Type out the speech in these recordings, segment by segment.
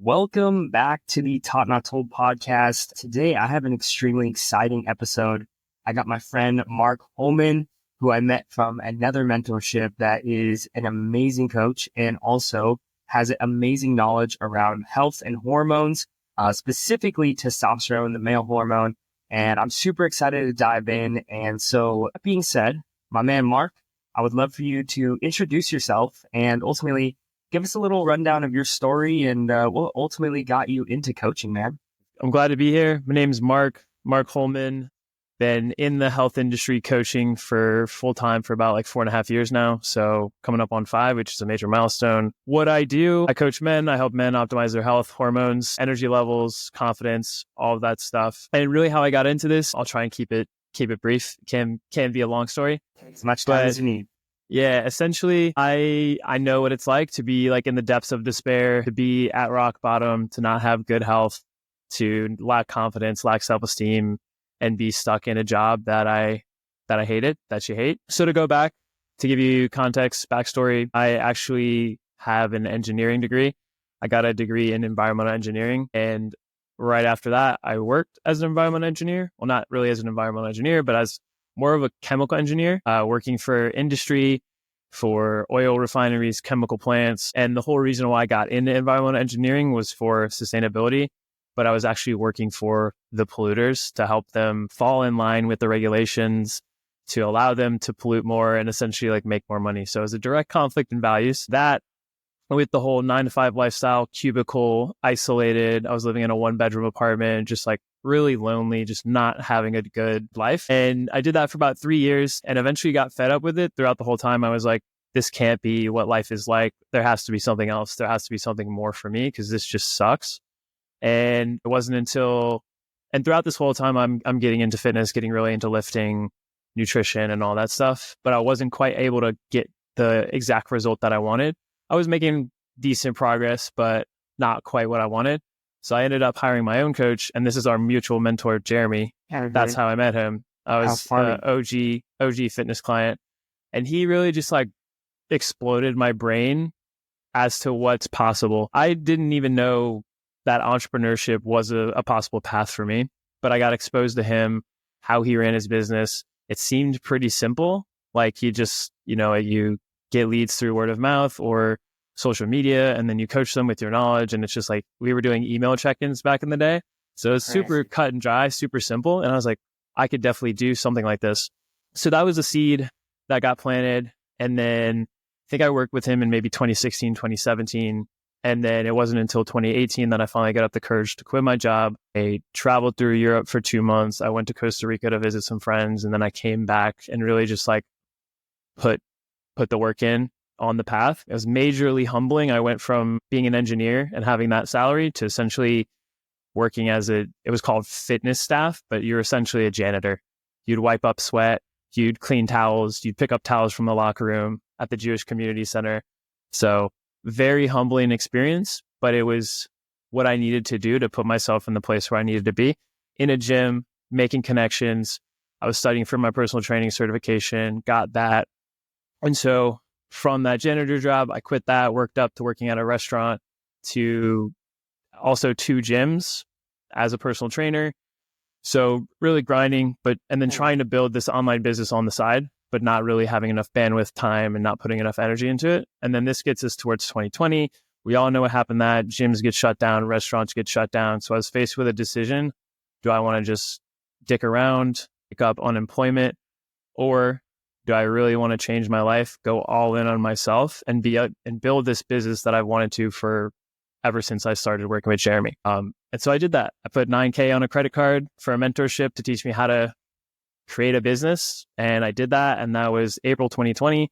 Welcome back to the Taught Not Told podcast. Today, I have an extremely exciting episode. I got my friend Mark Holman, who I met from another mentorship that is an amazing coach and also has amazing knowledge around health and hormones, specifically testosterone, the male hormone. And I'm super excited to dive in. And so that being said, my man, Mark, I would love for you to introduce yourself and ultimately give us a little rundown of your story and what ultimately got you into coaching, man. I'm glad to be here. My name's Mark Holman. Been in the health industry coaching for full time for about 4.5 years now. So coming up on 5, which is a major milestone. What I do, I coach men. I help men optimize their health, hormones, energy levels, confidence, all of that stuff. And really how I got into this, I'll try and keep it brief. Can be a long story. As much time as you need. Yeah, essentially, I know what it's like to be in the depths of despair, to be at rock bottom, to not have good health, to lack confidence, lack self-esteem, and be stuck in a job that I hated, that you hate. So to go back, to give you context, backstory, I actually have an engineering degree. I got a degree in environmental engineering, and right after that, I worked as an environmental engineer. Well, not really as an environmental engineer, but as more of a chemical engineer, working for industry, for oil refineries, chemical plants. And the whole reason why I got into environmental engineering was for sustainability. But I was actually working for the polluters to help them fall in line with the regulations, to allow them to pollute more and essentially make more money. So it was a direct conflict in values. That with the whole 9-to-5 lifestyle, cubicle, isolated, I was living in a 1-bedroom apartment, just really lonely, just not having a good life. And I did that for about 3 years and eventually got fed up with it. Throughout the whole time, I was like, this can't be what life is like. There has to be something else. There has to be something more for me because this just sucks. And it wasn't until, and throughout this whole time, I'm getting into fitness, getting really into lifting, nutrition and all that stuff. But I wasn't quite able to get the exact result that I wanted. I was making decent progress, but not quite what I wanted. So I ended up hiring my own coach, and this is our mutual mentor, Jeremy. That's how I met him. I was an OG fitness client, and he really just exploded my brain as to what's possible. I didn't even know that entrepreneurship was a possible path for me, but I got exposed to him, how he ran his business. It seemed pretty simple. He just, you get leads through word of mouth or social media, and then you coach them with your knowledge. And it's just we were doing email check-ins back in the day. So it was super cut and dry, super simple. And I was like, I could definitely do something like this. So that was a seed that got planted. And then I think I worked with him in maybe 2016, 2017. And then it wasn't until 2018 that I finally got up the courage to quit my job. I traveled through Europe for 2 months. I went to Costa Rica to visit some friends. And then I came back and really just put the work in on the path. It was majorly humbling. I went from being an engineer and having that salary to essentially working as it was called fitness staff, but you're essentially a janitor. You'd wipe up sweat, you'd clean towels, you'd pick up towels from the locker room at the Jewish Community Center. So very humbling experience, but it was what I needed to do to put myself in the place where I needed to be, in a gym, making connections. I was studying for my personal training certification, got that. And so from that janitor job, I quit that, worked up to working at a restaurant, to also 2 gyms as a personal trainer. So really grinding, and then trying to build this online business on the side, but not really having enough bandwidth, time, and not putting enough energy into it. And then this gets us towards 2020. We all know what happened that gyms get shut down, restaurants get shut down. So I was faced with a decision. Do I want to just dick around, pick up unemployment, or do I really want to change my life, go all in on myself, and build this business that I've wanted to for ever since I started working with Jeremy? And so I did that. I put $9,000 on a credit card for a mentorship to teach me how to create a business. And I did that. And that was April 2020.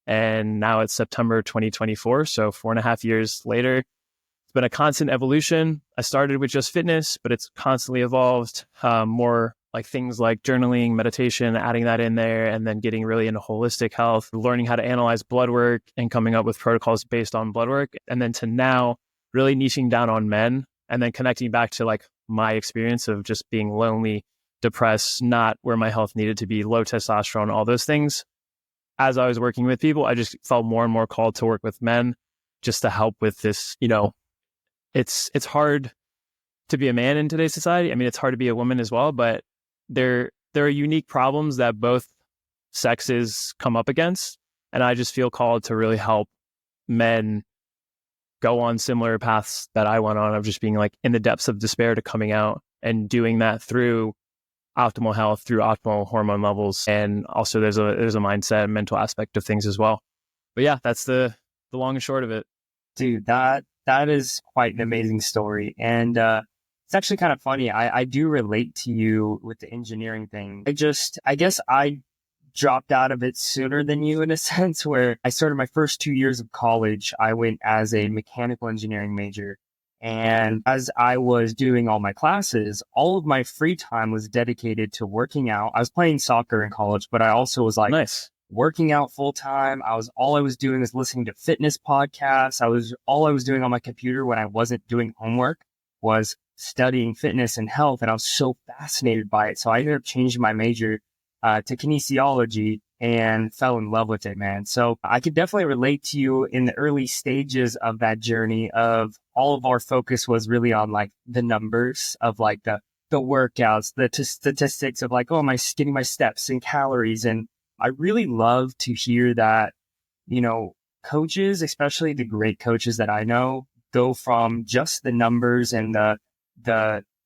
And now it's September 2024. So 4.5 years later, it's been a constant evolution. I started with just fitness, but it's constantly evolved, more things like journaling, meditation, adding that in there, and then getting really into holistic health, learning how to analyze blood work and coming up with protocols based on blood work. And then to now really niching down on men, and then connecting back to my experience of just being lonely, depressed, not where my health needed to be, low testosterone, all those things. As I was working with people, I just felt more and more called to work with men just to help with this, it's hard to be a man in today's society. I mean, it's hard to be a woman as well, but there are unique problems that both sexes come up against. And I just feel called to really help men go on similar paths that I went on, of just being like in the depths of despair to coming out and doing that through optimal health, through optimal hormone levels. And also there's a mindset and mental aspect of things as well. But yeah, that's the long and short of it. Dude, that is quite an amazing story. And it's actually kind of funny. I do relate to you with the engineering thing. I guess I dropped out of it sooner than you, in a sense, where I started my first 2 years of college. I went as a mechanical engineering major. And as I was doing all my classes, all of my free time was dedicated to working out. I was playing soccer in college, but I also was like, nice, working out full time. All I was doing was listening to fitness podcasts. All I was doing on my computer when I wasn't doing homework was studying fitness and health. And I was so fascinated by it. So I ended up changing my major to kinesiology and fell in love with it, man. So I could definitely relate to you in the early stages of that journey. Of all of our focus was really on like the numbers of like the workouts, the statistics of like, oh, am I getting my steps and calories? And I really love to hear that, coaches, especially the great coaches that I know, go from just the numbers and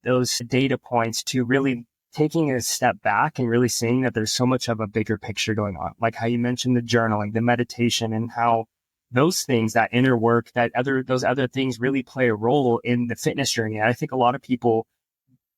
those data points to really taking a step back and really seeing that there's so much of a bigger picture going on. Like how you mentioned the journaling, the meditation, and how those things, that inner work, those other things really play a role in the fitness journey. And I think a lot of people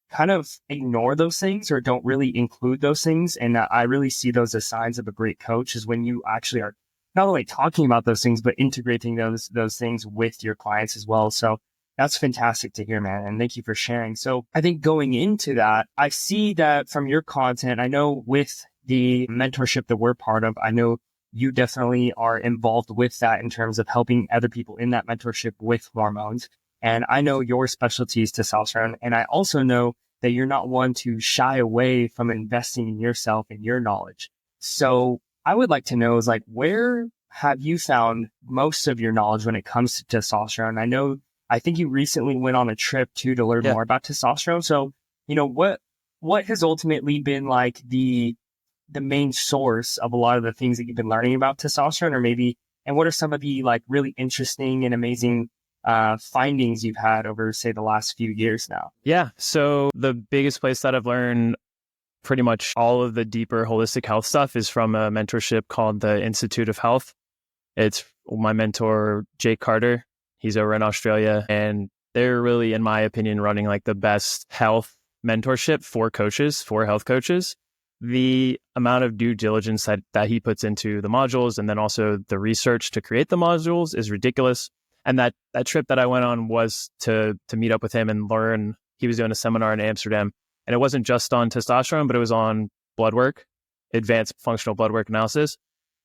kind of ignore those things or don't really include those things. And I really see those as signs of a great coach, is when you actually are not only talking about those things, but integrating those things with your clients as well. So that's fantastic to hear, man. And thank you for sharing. So I think going into that, I see that from your content, I know with the mentorship that we're part of, I know you definitely are involved with that in terms of helping other people in that mentorship with hormones. And I know your specialty is testosterone. And I also know that you're not one to shy away from investing in yourself and your knowledge. So I would like to know is like, where have you found most of your knowledge when it comes to testosterone? I think you recently went on a trip too to learn more about testosterone. So, what has ultimately been like the main source of a lot of the things that you've been learning about testosterone, and what are some of the like really interesting and amazing findings you've had over, say, the last few years now? Yeah. So the biggest place that I've learned pretty much all of the deeper holistic health stuff is from a mentorship called the Institute of Health. It's my mentor, Jake Carter. He's over in Australia, and they're really, in my opinion, running like the best health mentorship for health coaches. The amount of due diligence that he puts into the modules, and then also the research to create the modules, is ridiculous. And that trip that I went on was to meet up with him and learn. He was doing a seminar in Amsterdam, and it wasn't just on testosterone, but it was on blood work, advanced functional blood work analysis.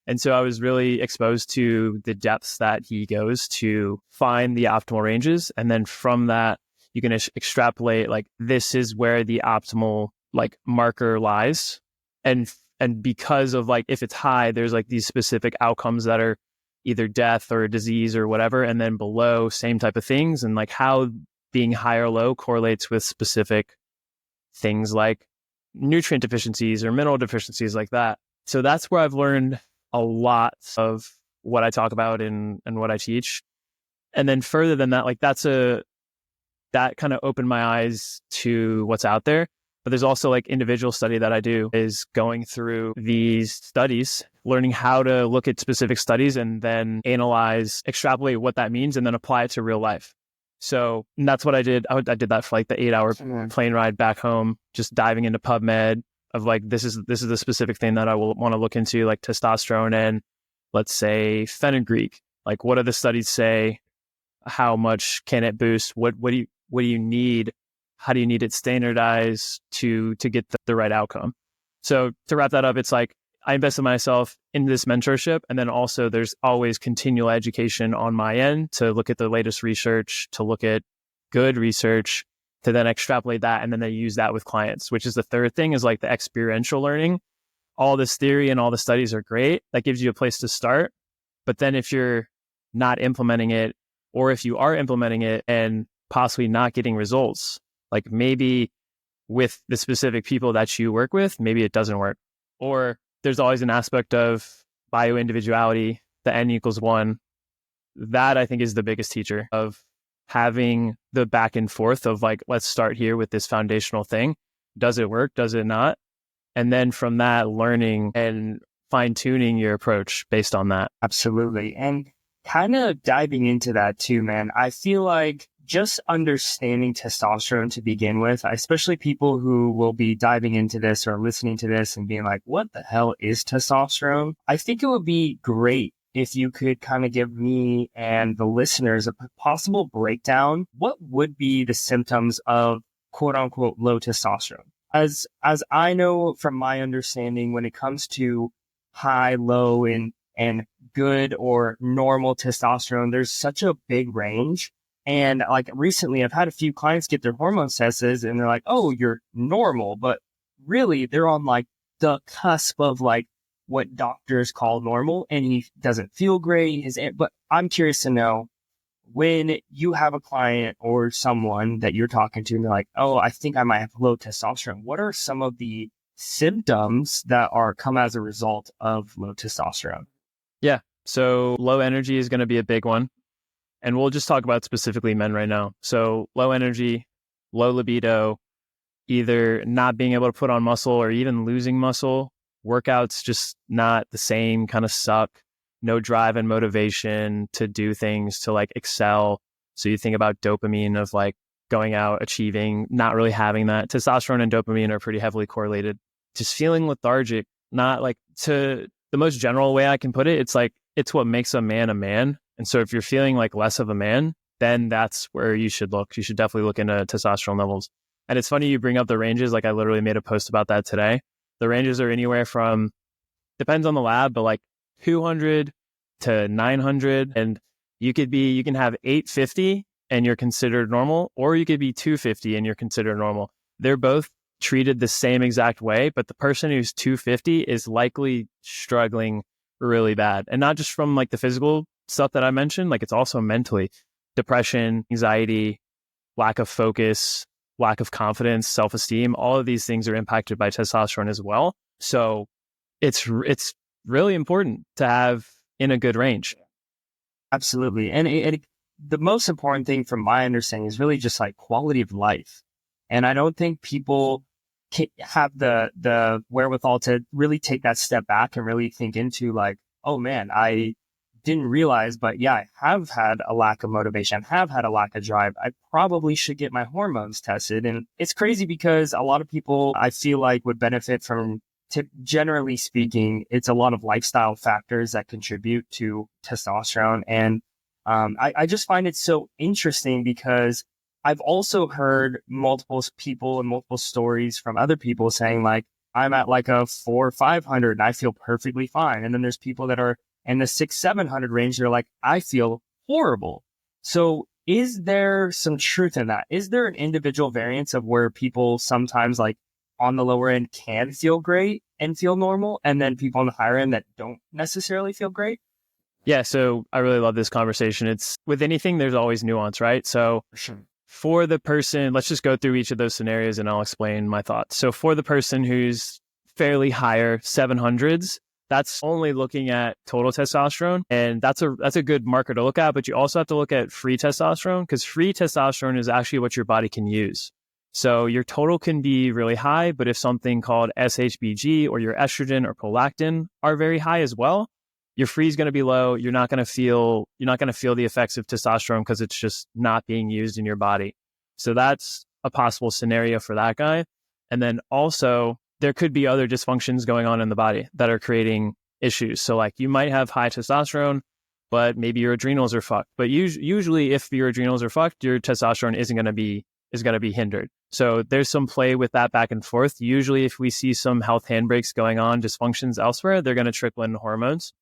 And so I was really exposed to the depths that he goes to find the optimal ranges. And then from that, you can extrapolate, like, this is where the optimal like marker lies. And because of like, if it's high, there's like these specific outcomes that are either death or disease or whatever. And then below, same type of things. And like how being high or low correlates with specific things like nutrient deficiencies or mineral deficiencies like that. So that's where I've learned a lot of what I talk about and what I teach. And then further than that, like that kind of opened my eyes to what's out there. But there's also like individual study that I do is going through these studies, learning how to look at specific studies and then analyze, extrapolate what that means, and then apply it to real life. So that's what I did. I did that for like the 8-hour plane ride back home, just diving into PubMed of like, this is the specific thing that I will want to look into, like testosterone and let's say fenugreek. Like, what do the studies say? How much can it boost? What do you need? How do you need it standardized to get the right outcome? So to wrap that up, it's like I invested myself in this mentorship, and then also there's always continual education on my end to look at the latest research, to look at good research, to then extrapolate that, and then they use that with clients, which is the third thing, is like the experiential learning. All this theory and all the studies are great. That gives you a place to start. But then if you're not implementing it, or if you are implementing it and possibly not getting results. Like maybe with the specific people that you work with, maybe it doesn't work. Or there's always an aspect of bio-individuality, the N equals 1. That I think is the biggest teacher of having the back and forth of like, let's start here with this foundational thing. Does it work? Does it not? And then from that, learning and fine-tuning your approach based on that. Absolutely. And kind of diving into that too, man, I feel like just understanding testosterone to begin with, especially people who will be diving into this or listening to this and being like, what the hell is testosterone? I think it would be great if you could kind of give me and the listeners a possible breakdown. What would be the symptoms of quote unquote low testosterone? As I know from my understanding, when it comes to high, low, and good or normal testosterone, there's such a big range. And like recently, I've had a few clients get their hormone tests and they're like, oh, you're normal. But really, they're on like the cusp of like what doctors call normal, and he doesn't feel great. But I'm curious to know, when you have a client or someone that you're talking to and they're like, oh, I think I might have low testosterone, what are some of the symptoms that come as a result of low testosterone? Yeah. So low energy is going to be a big one. And we'll just talk about specifically men right now. So low energy, low libido, either not being able to put on muscle or even losing muscle, workouts just not the same, kind of suck, no drive and motivation to do things, to like excel. So you think about dopamine of like going out, achieving, not really having that. Testosterone and dopamine are pretty heavily correlated. Just feeling lethargic, not like, to the most general way I can put it, it's like, it's what makes a man a man. And so if you're feeling like less of a man, then that's where you should look. You should definitely look into testosterone levels. And it's funny you bring up the ranges. Like I literally made a post about that today. The ranges are anywhere from, depends on the lab, but like 200 to 900. And you can have 850 and you're considered normal, or you could be 250 and you're considered normal. They're both treated the same exact way, but the person who's 250 is likely struggling really bad. And not just from like the physical stuff that I mentioned, like it's also mentally, depression, anxiety, lack of focus, lack of confidence, self-esteem. All of these things are impacted by testosterone as well. So it's really important to have in a good range. Absolutely. And the most important thing from my understanding is really just like quality of life. And I don't think people have the wherewithal to really take that step back and really think into like, oh man, I didn't realize, but yeah, I have had a lack of motivation, have had a lack of drive. I probably should get my hormones tested. And it's crazy because a lot of people I feel like would benefit from, generally speaking, it's a lot of lifestyle factors that contribute to testosterone. And I just find it so interesting because I've also heard multiple people and multiple stories from other people saying like, I'm at like a 400 or 500 and I feel perfectly fine. And then there's people that are in the 600-700 range. They're like, I feel horrible. So is there some truth in that? Is there an individual variance of where people sometimes like on the lower end can feel great and feel normal, and then people on the higher end that don't necessarily feel great? Yeah. So I really love this conversation. It's with anything, there's always nuance, right? So for the person, let's just go through each of those scenarios and I'll explain my thoughts. So for the person who's fairly higher, 700s, that's only looking at total testosterone. And that's a good marker to look at, but you also have to look at free testosterone, because free testosterone is actually what your body can use. So your total can be really high, but if something called SHBG or your estrogen or prolactin are very high as well, your free is going to be low. You're not going to feel the effects of testosterone because it's just not being used in your body. So that's a possible scenario for that guy. And then also there could be other dysfunctions going on in the body that are creating issues. So like you might have high testosterone, but maybe your adrenals are fucked. But usually if your adrenals are fucked, your testosterone is going to be hindered. So there's some play with that back and forth. Usually if we see some health handbrakes going on, dysfunctions elsewhere, they're going to trickle in hormones.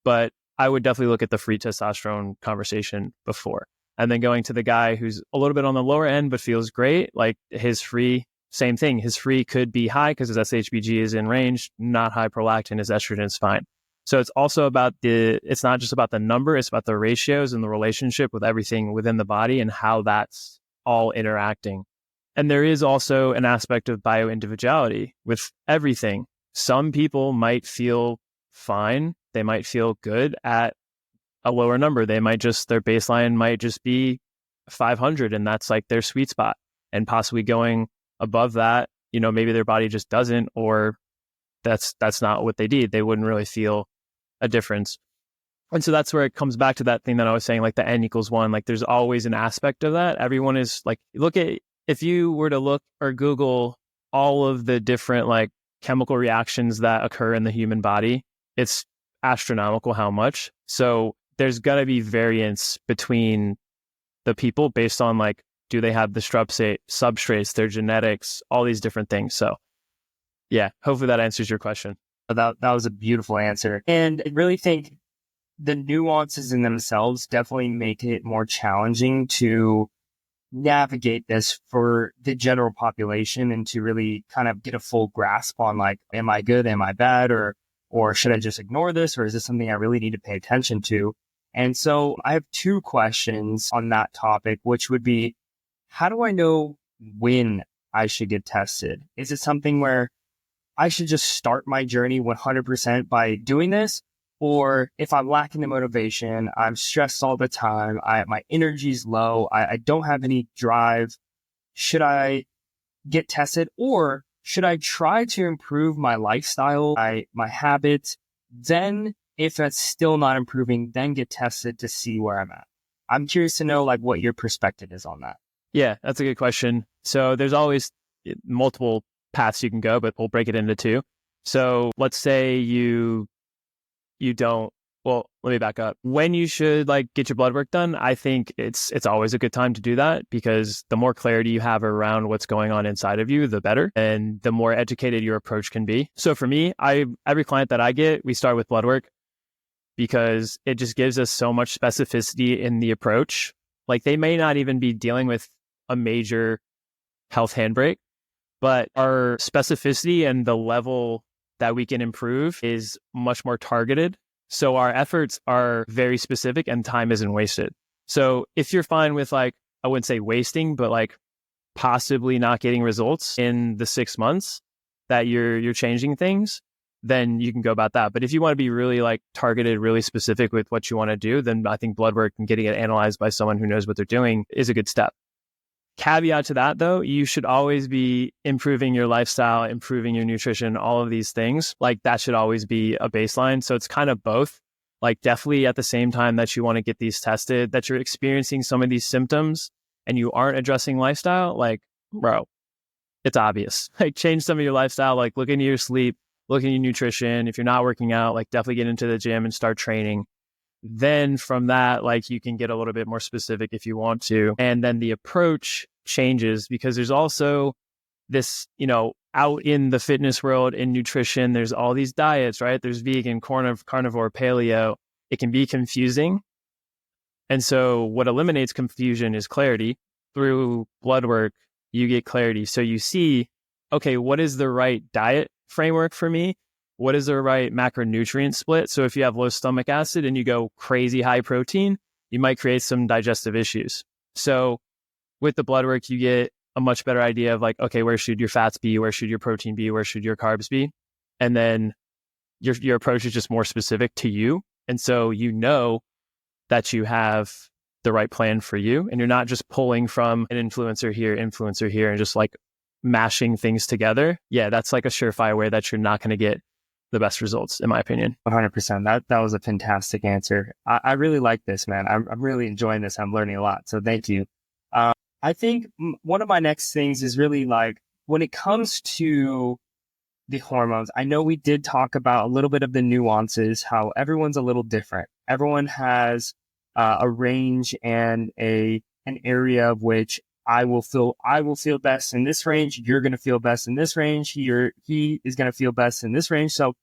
But I would definitely look at the free testosterone conversation before. And then going to the guy who's a little bit on the lower end, but feels great, like his free, same thing. His free could be high because his SHBG is in range, not high prolactin, his estrogen is fine. So it's also about it's not just about the number, it's about the ratios and the relationship with everything within the body and how that's all interacting. And there is also an aspect of bio-individuality with everything. Some people might feel fine. They might feel good at a lower number. Their baseline might just be 500, and that's like their sweet spot. And possibly going above that, maybe their body just doesn't, or that's not what they need. They wouldn't really feel a difference. And so that's where it comes back to that thing that I was saying, like the N=1, like there's always an aspect of that. Everyone is like, if you were to look or Google all of the different like chemical reactions that occur in the human body, it's astronomical how much. So there's going to be variance between the people based on like, do they have the substrates, their genetics, all these different things. So yeah, hopefully that answers your question. That was a beautiful answer. And I really think the nuances in themselves definitely make it more challenging to navigate this for the general population and to really kind of get a full grasp on like, am I good? Am I bad? Or should I just ignore this? Or is this something I really need to pay attention to? And so I have two questions on that topic, which would be, how do I know when I should get tested? Is it something where I should just start my journey 100% by doing this? Or if I'm lacking the motivation, I'm stressed all the time, my energy's low, I don't have any drive, should I get tested? Or should I try to improve my lifestyle, my habits? Then if that's still not improving, then get tested to see where I'm at. I'm curious to know like what your perspective is on that. Yeah, that's a good question. So there's always multiple paths you can go, but we'll break it into two. So let's say you don't, well, let me back up. When you should like get your blood work done, I think it's always a good time to do that, because the more clarity you have around what's going on inside of you, the better, and the more educated your approach can be. So for me, every client that I get, we start with blood work because it just gives us so much specificity in the approach. Like they may not even be dealing with a major health handbrake, but our specificity and the level that we can improve is much more targeted. So our efforts are very specific and time isn't wasted. So if you're fine with like, I wouldn't say wasting, but like possibly not getting results in the 6 months that you're changing things, then you can go about that. But if you want to be really like targeted, really specific with what you want to do, then I think blood work and getting it analyzed by someone who knows what they're doing is a good step. Caveat to that though, you should always be improving your lifestyle, improving your nutrition, all of these things. Like that should always be a baseline. So it's kind of both. Like definitely at the same time that you want to get these tested, that you're experiencing some of these symptoms and you aren't addressing lifestyle, like, bro, it's obvious. Like change some of your lifestyle, like look into your sleep, look into your nutrition. If you're not working out, like definitely get into the gym and start training. Then from that, like you can get a little bit more specific if you want to. And then the approach changes because there's also this, out in the fitness world, in nutrition, there's all these diets, right? There's vegan, carnivore, paleo. It can be confusing. And so what eliminates confusion is clarity. Through blood work, you get clarity. So you see, okay, what is the right diet framework for me? What is the right macronutrient split? So if you have low stomach acid and you go crazy high protein, you might create some digestive issues. So with the blood work, you get a much better idea of like, okay, where should your fats be? Where should your protein be? Where should your carbs be? And then your approach is just more specific to you. And so you know that you have the right plan for you. And you're not just pulling from an influencer here, and just like mashing things together. Yeah, that's like a surefire way that you're not going to get the best results, in my opinion. 100%. That was a fantastic answer. I really like this, man. I'm really enjoying this. I'm learning a lot. So thank you. I think one of my next things is really like when it comes to the hormones, I know we did talk about a little bit of the nuances, how everyone's a little different. Everyone has a range and an area of which I will feel best in this range. You're going to feel best in this range. He is going to feel best in this range. So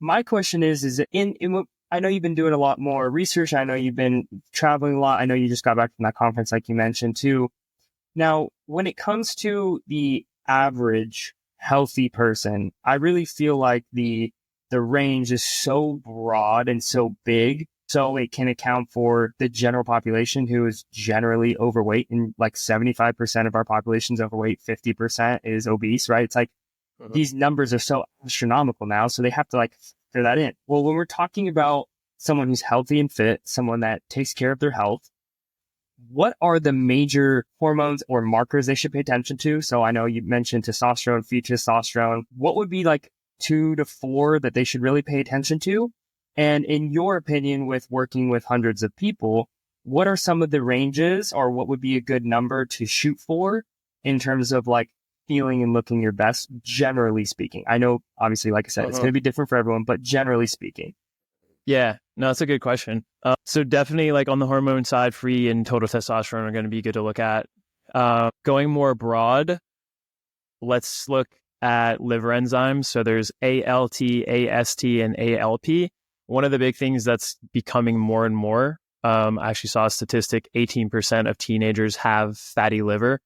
my question is I know you've been doing a lot more research. I know you've been traveling a lot. I know you just got back from that conference, like you mentioned too. Now, when it comes to the average healthy person, I really feel like the range is so broad and so big So it can account for the general population who is generally overweight, and like 75% of our population is overweight, 50% is obese, right? It's like these numbers are so astronomical now. So they have to like figure that in. Well, when we're talking about someone who's healthy and fit, someone that takes care of their health, what are the major hormones or markers they should pay attention to? So I know you mentioned testosterone, fetal testosterone. What would be like 2 to 4 that they should really pay attention to? And in your opinion, with working with hundreds of people, what are some of the ranges, or what would be a good number to shoot for in terms of like feeling and looking your best, generally speaking? I know, obviously, like I said, it's going to be different for everyone, but generally speaking. Yeah, no, that's a good question. So definitely like on the hormone side, free and total testosterone are going to be good to look at. Going more broad, let's look at liver enzymes. So there's ALT, AST, and ALP. One of the big things that's becoming more and more, I actually saw a statistic, 18% of teenagers have fatty liver,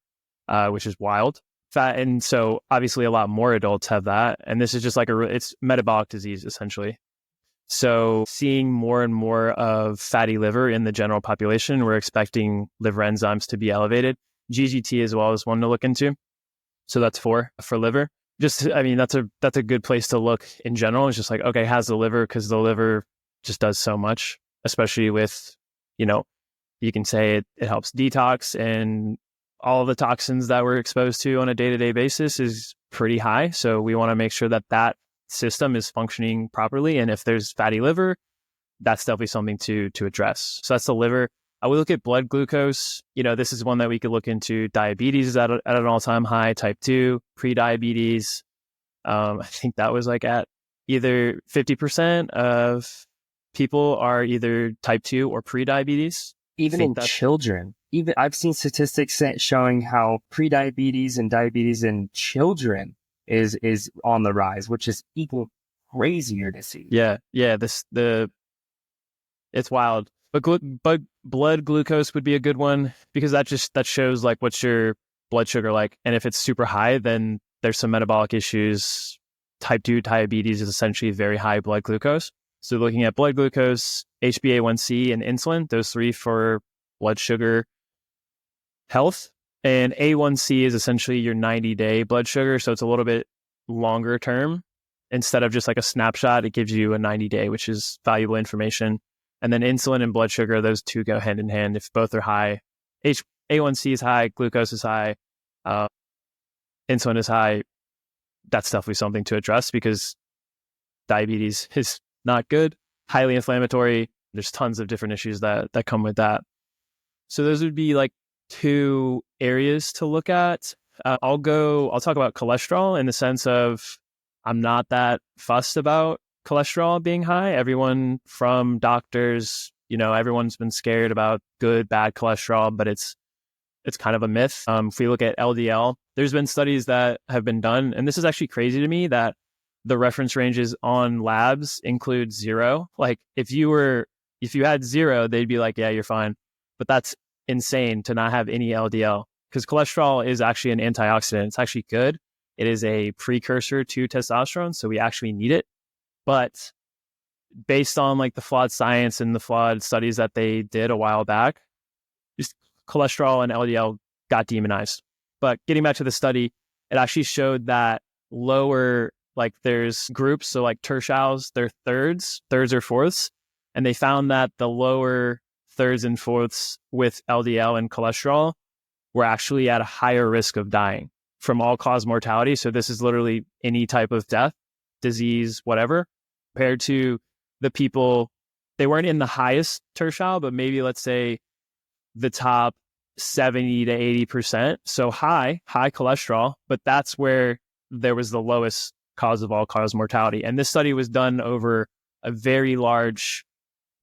which is wild. And so obviously a lot more adults have that. And this is just like it's metabolic disease, essentially. So seeing more and more of fatty liver in the general population, we're expecting liver enzymes to be elevated. GGT as well is one to look into. So that's 4 for liver. Just, I mean, that's a good place to look in general. It's just like, okay, how's the liver? Because the liver just does so much, especially with, you can say it helps detox, and all the toxins that we're exposed to on a day-to-day basis is pretty high. So we want to make sure that system is functioning properly. And if there's fatty liver, that's definitely something to address. So that's the liver. I would look at blood glucose. This is one that we could look into. Diabetes is at an all-time high, type 2, pre-diabetes. I think that was like at either 50% of people are either type 2 or pre-diabetes. Even in children. Even I've seen statistics showing how pre-diabetes and diabetes in children is on the rise, which is even crazier to see. Yeah. It's wild. But blood glucose would be a good one, because that shows like what's your blood sugar like, and if it's super high, then there's some metabolic issues. Type 2 diabetes is essentially very high blood glucose. So looking at blood glucose, HbA1c, and insulin, those 3 for blood sugar health. And A1C is essentially your 90-day blood sugar. So it's a little bit longer term. Instead of just like a snapshot, it gives you a 90-day, which is valuable information. And then insulin and blood sugar, those 2 go hand in hand. If both are high, A1C is high, glucose is high, insulin is high, that's definitely something to address, because diabetes is not good, highly inflammatory. There's tons of different issues that come with that. So those would be like 2 areas to look at. I'll talk about cholesterol in the sense of I'm not that fussed about cholesterol being high. Everyone from doctors, everyone's been scared about good, bad cholesterol, but it's kind of a myth. If we look at LDL, there's been studies that have been done, and this is actually crazy to me, that the reference ranges on labs include 0. Like if you had 0, they'd be like, yeah, you're fine. But that's insane to not have any LDL, because cholesterol is actually an antioxidant. It's actually good. It is a precursor to testosterone, so we actually need it. But based on like the flawed science and the flawed studies that they did a while back, just cholesterol and LDL got demonized. But getting back to the study, it actually showed that lower, like there's groups, so like tertiles, they're thirds or fourths, and they found that the lower thirds and fourths with LDL and cholesterol were actually at a higher risk of dying from all-cause mortality. So this is literally any type of death, disease, whatever, compared to the people, they weren't in the highest tertile, but maybe let's say the top 70 to 80%. So high cholesterol, but that's where there was the lowest cause of all-cause mortality. And this study was done over a very large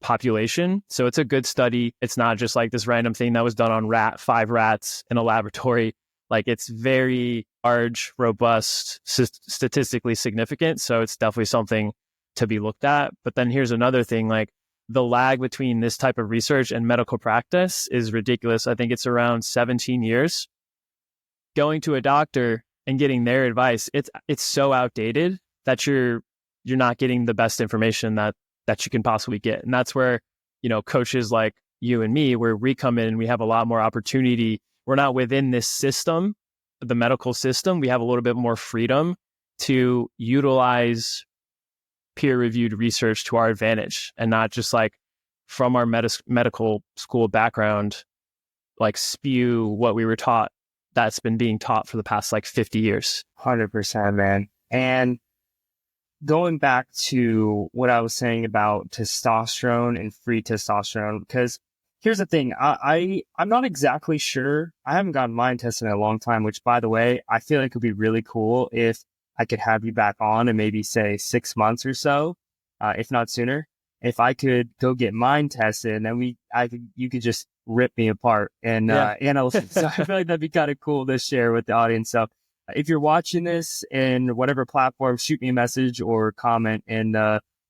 population. So it's a good study. It's not just like this random thing that was done on 5 rats in a laboratory. Like it's very large, robust, statistically significant. So it's definitely something to be looked at. But then here's another thing, like the lag between this type of research and medical practice is ridiculous. I think it's around 17 years. Going to a doctor and getting their advice, it's so outdated that you're not getting the best information that you can possibly get. And that's where coaches like you and me, where we come in, we have a lot more opportunity. We're not within this system, the medical system. We have a little bit more freedom to utilize peer-reviewed research to our advantage, and not just like from our medical school background, like spew what we were taught that's been being taught for the past like 50 years. 100%, man. And going back to what I was saying about testosterone and free testosterone, because here's the thing, I'm not exactly sure. I haven't gotten mine tested in a long time, which, by the way, I feel like it would be really cool if I could have you back on in maybe say 6 months or so, if not sooner. If I could go get mine tested, and then you could just rip me apart and analyze. So I feel like that'd be kind of cool to share with the audience. So if you're watching this in whatever platform, shoot me a message or comment and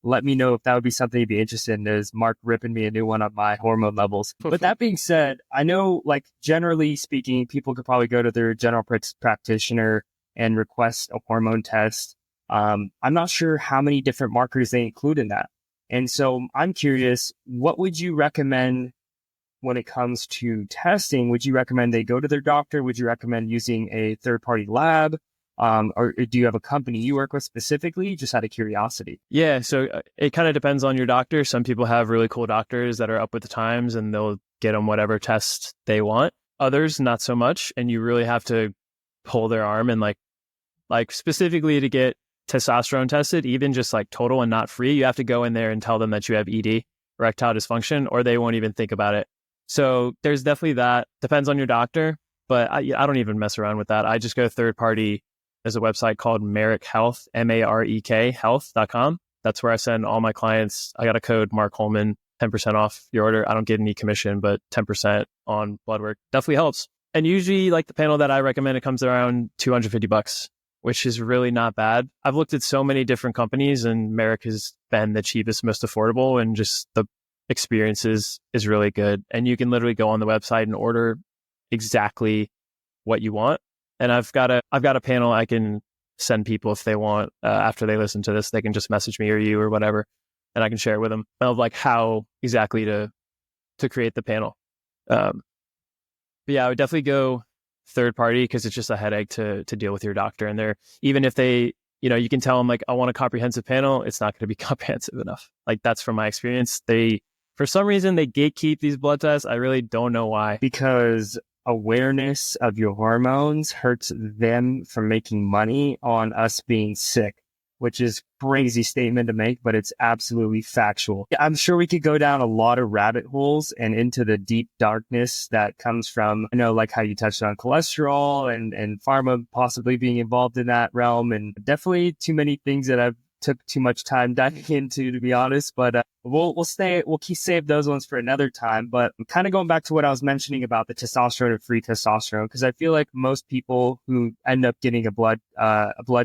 let me know if that would be something you'd be interested in. Is Mark ripping me a new one on my hormone levels? But that being said, I know, like, generally speaking, people could probably go to their general practitioner and request a hormone test. I'm not sure how many different markers they include in that. And so I'm curious, what would you recommend when it comes to testing? Would you recommend they go to their doctor? Would you recommend using a third-party lab? Or do you have a company you work with specifically, just out of curiosity? Yeah, so it kind of depends on your doctor. Some people have really cool doctors that are up with the times and they'll get them whatever test they want. Others, not so much. And you really have to pull their arm and like specifically to get testosterone tested, even just like total and not free, you have to go in there and tell them that you have ED, erectile dysfunction, or they won't even think about it. So there's definitely that. Depends on your doctor, but I don't even mess around with that. I just go third party. There's a website called Marek Health, MAREK health.com. That's where I send all my clients. I got a code, Mark Holman, 10% off your order. I don't get any commission, but 10% on blood work definitely helps. And usually, like, the panel that I recommend, it comes around $250, which is really not bad. I've looked at so many different companies and Marek has been the cheapest, most affordable, and just the experience is really good. And you can literally go on the website and order exactly what you want. And I've got a panel I can send people if they want, after they listen to this, they can just message me or you or whatever, and I can share it with them of like how exactly to create the panel. But yeah, I would definitely go third party, because it's just a headache to deal with your doctor. And they're, even if they, you can tell them like, I want a comprehensive panel, it's not going to be comprehensive enough. Like, that's from my experience. For some reason, they gatekeep these blood tests. I really don't know why. Because awareness of your hormones hurts them from making money on us being sick, which is a crazy statement to make, but it's absolutely factual. I'm sure we could go down a lot of rabbit holes and into the deep darkness that comes from, like how you touched on cholesterol and pharma possibly being involved in that realm, and definitely too many things that I've took too much time diving into, to be honest, but we'll save those ones for another time. But I'm kind of going back to what I was mentioning about the testosterone and free testosterone, because I feel like most people who end up getting a blood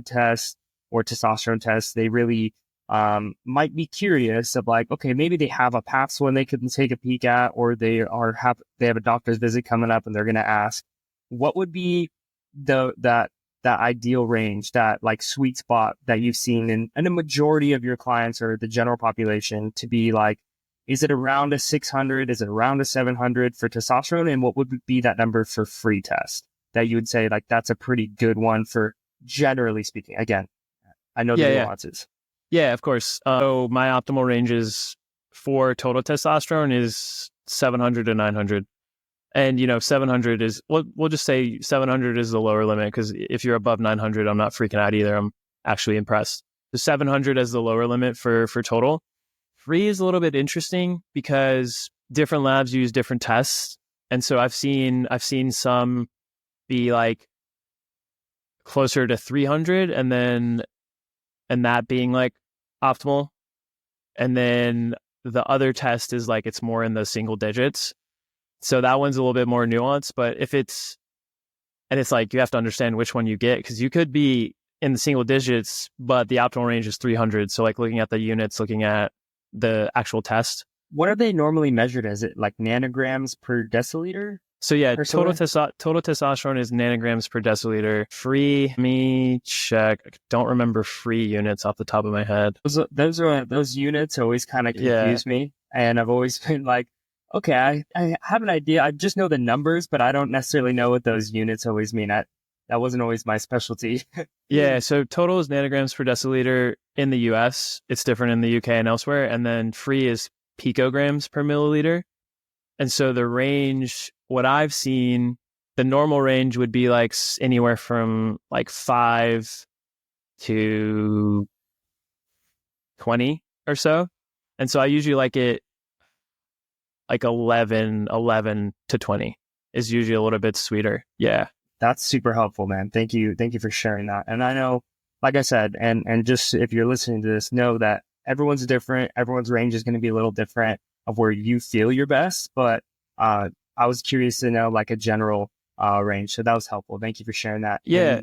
test or testosterone test, they really might be curious of like, okay, maybe they have a past one they could take a peek at, or they have a doctor's visit coming up and they're going to ask, what would be that ideal range, that like sweet spot that you've seen in a majority of your clients or the general population to be like, is it around a 600? Is it around a 700 for testosterone? And what would be that number for free test that you would say like, that's a pretty good one for, generally speaking? Again, I know the nuances. Yeah, of course. So my optimal ranges for total testosterone is 700 to 900. And, 700 is, we'll just say 700 is the lower limit, because if you're above 900, I'm not freaking out either. I'm actually impressed. The 700 as the lower limit for total. Free is a little bit interesting because different labs use different tests. And so I've seen some be like closer to 300 and that being like optimal. And then the other test is like, it's more in the single digits. So that one's a little bit more nuanced, but it's like, you have to understand which one you get, because you could be in the single digits, but the optimal range is 300. So like looking at the units, looking at the actual test. What are they normally measured as? It like nanograms per deciliter? So yeah, total testosterone is nanograms per deciliter. Free, let me check. I don't remember free units off the top of my head. Those units always kind of confuse me. And I've always been like, okay, I have an idea. I just know the numbers, but I don't necessarily know what those units always mean. That wasn't always my specialty. Yeah. So total is nanograms per deciliter in the US. It's different in the UK and elsewhere. And then free is picograms per milliliter. And so the range, what I've seen, the normal range would be like anywhere from like 5 to 20 or so. And so I usually like it like 11 to 20 is usually a little bit sweeter. Yeah. That's super helpful, man. Thank you. Thank you for sharing that. And I know, like I said, and just if you're listening to this, know that everyone's different. Everyone's range is going to be a little different of where you feel your best. But I was curious to know like a general range. So that was helpful. Thank you for sharing that. Yeah.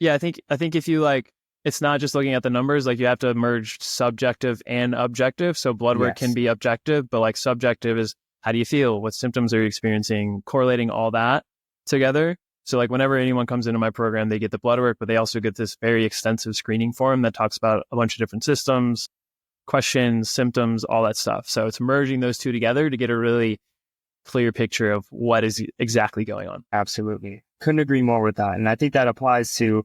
Yeah. I think if you like, it's not just looking at the numbers, like you have to merge subjective and objective. So blood work can be objective, but like subjective is how do you feel? What symptoms are you experiencing? Correlating all that together. So like whenever anyone comes into my program, they get the blood work, but they also get this very extensive screening form that talks about a bunch of different systems, questions, symptoms, all that stuff. So it's merging those two together to get a really clear picture of what is exactly going on. Absolutely. Couldn't agree more with that. And I think that applies to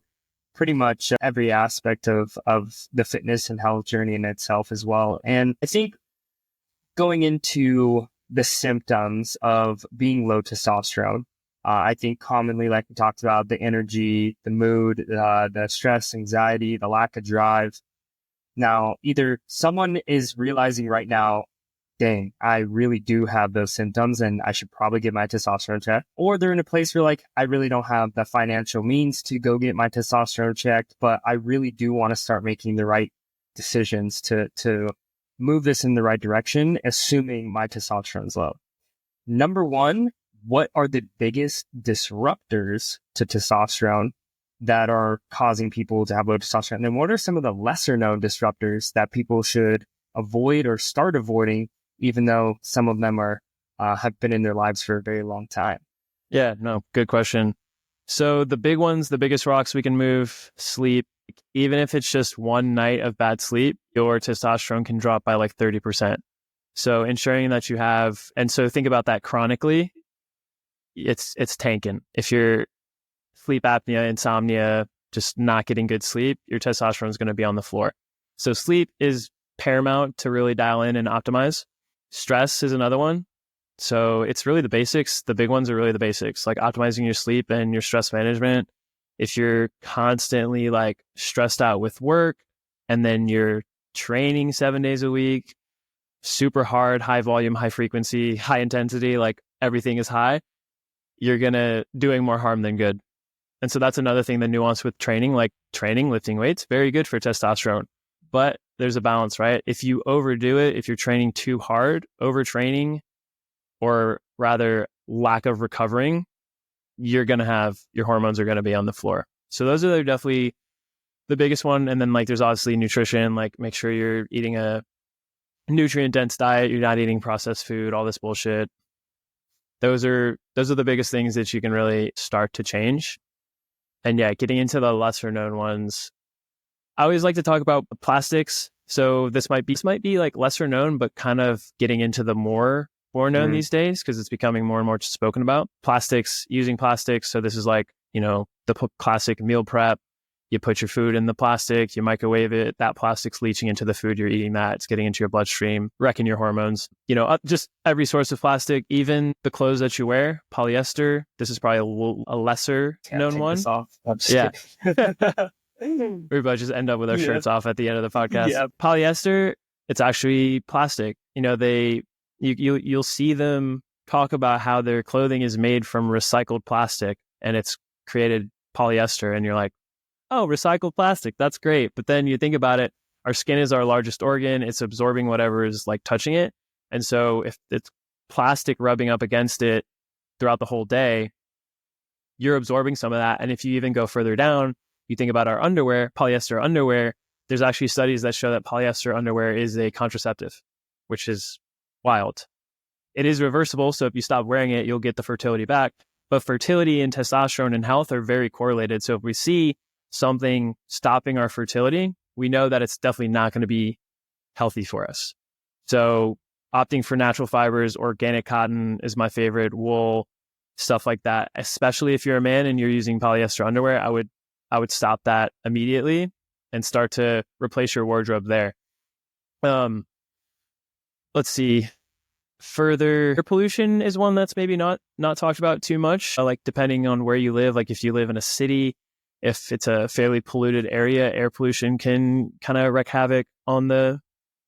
pretty much every aspect of the fitness and health journey in itself as well. And I think going into the symptoms of being low testosterone, I think commonly, like we talked about, the energy, the mood, the stress, anxiety, the lack of drive. Now, either someone is realizing right now, dang, I really do have those symptoms and I should probably get my testosterone checked. Or they're in a place where like, I really don't have the financial means to go get my testosterone checked, but I really do want to start making the right decisions to move this in the right direction, assuming my testosterone's low. Number one, what are the biggest disruptors to testosterone that are causing people to have low testosterone? And then what are some of the lesser known disruptors that people should avoid or start avoiding, even though some of them are have been in their lives for a very long time? Yeah, no, good question. So the big ones, the biggest rocks we can move, sleep. Even if it's just one night of bad sleep, your testosterone can drop by like 30%. So ensuring that you have, and so think about that chronically, it's tanking. If you're sleep apnea, insomnia, just not getting good sleep, your testosterone is going to be on the floor. So sleep is paramount to really dial in and optimize. Stress is another one. So it's really the basics. The big ones are really the basics, like optimizing your sleep and your stress management. If you're constantly like stressed out with work and then you're training 7 days a week, super hard, high volume, high frequency, high intensity, like everything is high, you're going to doing more harm than good. And so that's another thing, the nuance with training, like training, lifting weights, very good for testosterone, but there's a balance, right? If you overdo it, if you're training too hard, overtraining, or rather lack of recovering, you're going to have, your hormones are going to be on the floor. So those are definitely the biggest one. And then like, there's obviously nutrition, like make sure you're eating a nutrient dense diet. You're not eating processed food, all this bullshit. Those are the biggest things that you can really start to change. And yeah, getting into the lesser known ones, I always like to talk about plastics. So this might be like lesser known, but kind of getting into the more known these days because it's becoming more and more spoken about. Plastics, using plastics. So this is like, the classic meal prep. You put your food in the plastic, you microwave it, that plastic's leaching into the food you're eating, that it's getting into your bloodstream, wrecking your hormones. Just every source of plastic, even the clothes that you wear, polyester. This is probably a lesser known one. Yeah. Everybody just end up with our shirts off at the end of the podcast. Yeah. Polyester, it's actually plastic. You'll see them talk about how their clothing is made from recycled plastic and it's created polyester. And you're like, oh, recycled plastic, that's great. But then you think about it, our skin is our largest organ. It's absorbing whatever is like touching it. And so if it's plastic rubbing up against it throughout the whole day, you're absorbing some of that. And if you even go further down, you think about our underwear, polyester underwear, there's actually studies that show that polyester underwear is a contraceptive, which is wild. It is reversible. So if you stop wearing it, you'll get the fertility back. But fertility and testosterone and health are very correlated. So if we see something stopping our fertility, we know that it's definitely not going to be healthy for us. So opting for natural fibers, organic cotton is my favorite, wool, stuff like that. Especially if you're a man and you're using polyester underwear, I would stop that immediately and start to replace your wardrobe there. Let's see. Further, air pollution is one that's maybe not talked about too much. Like depending on where you live, like if you live in a city, if it's a fairly polluted area, air pollution can kind of wreak havoc on the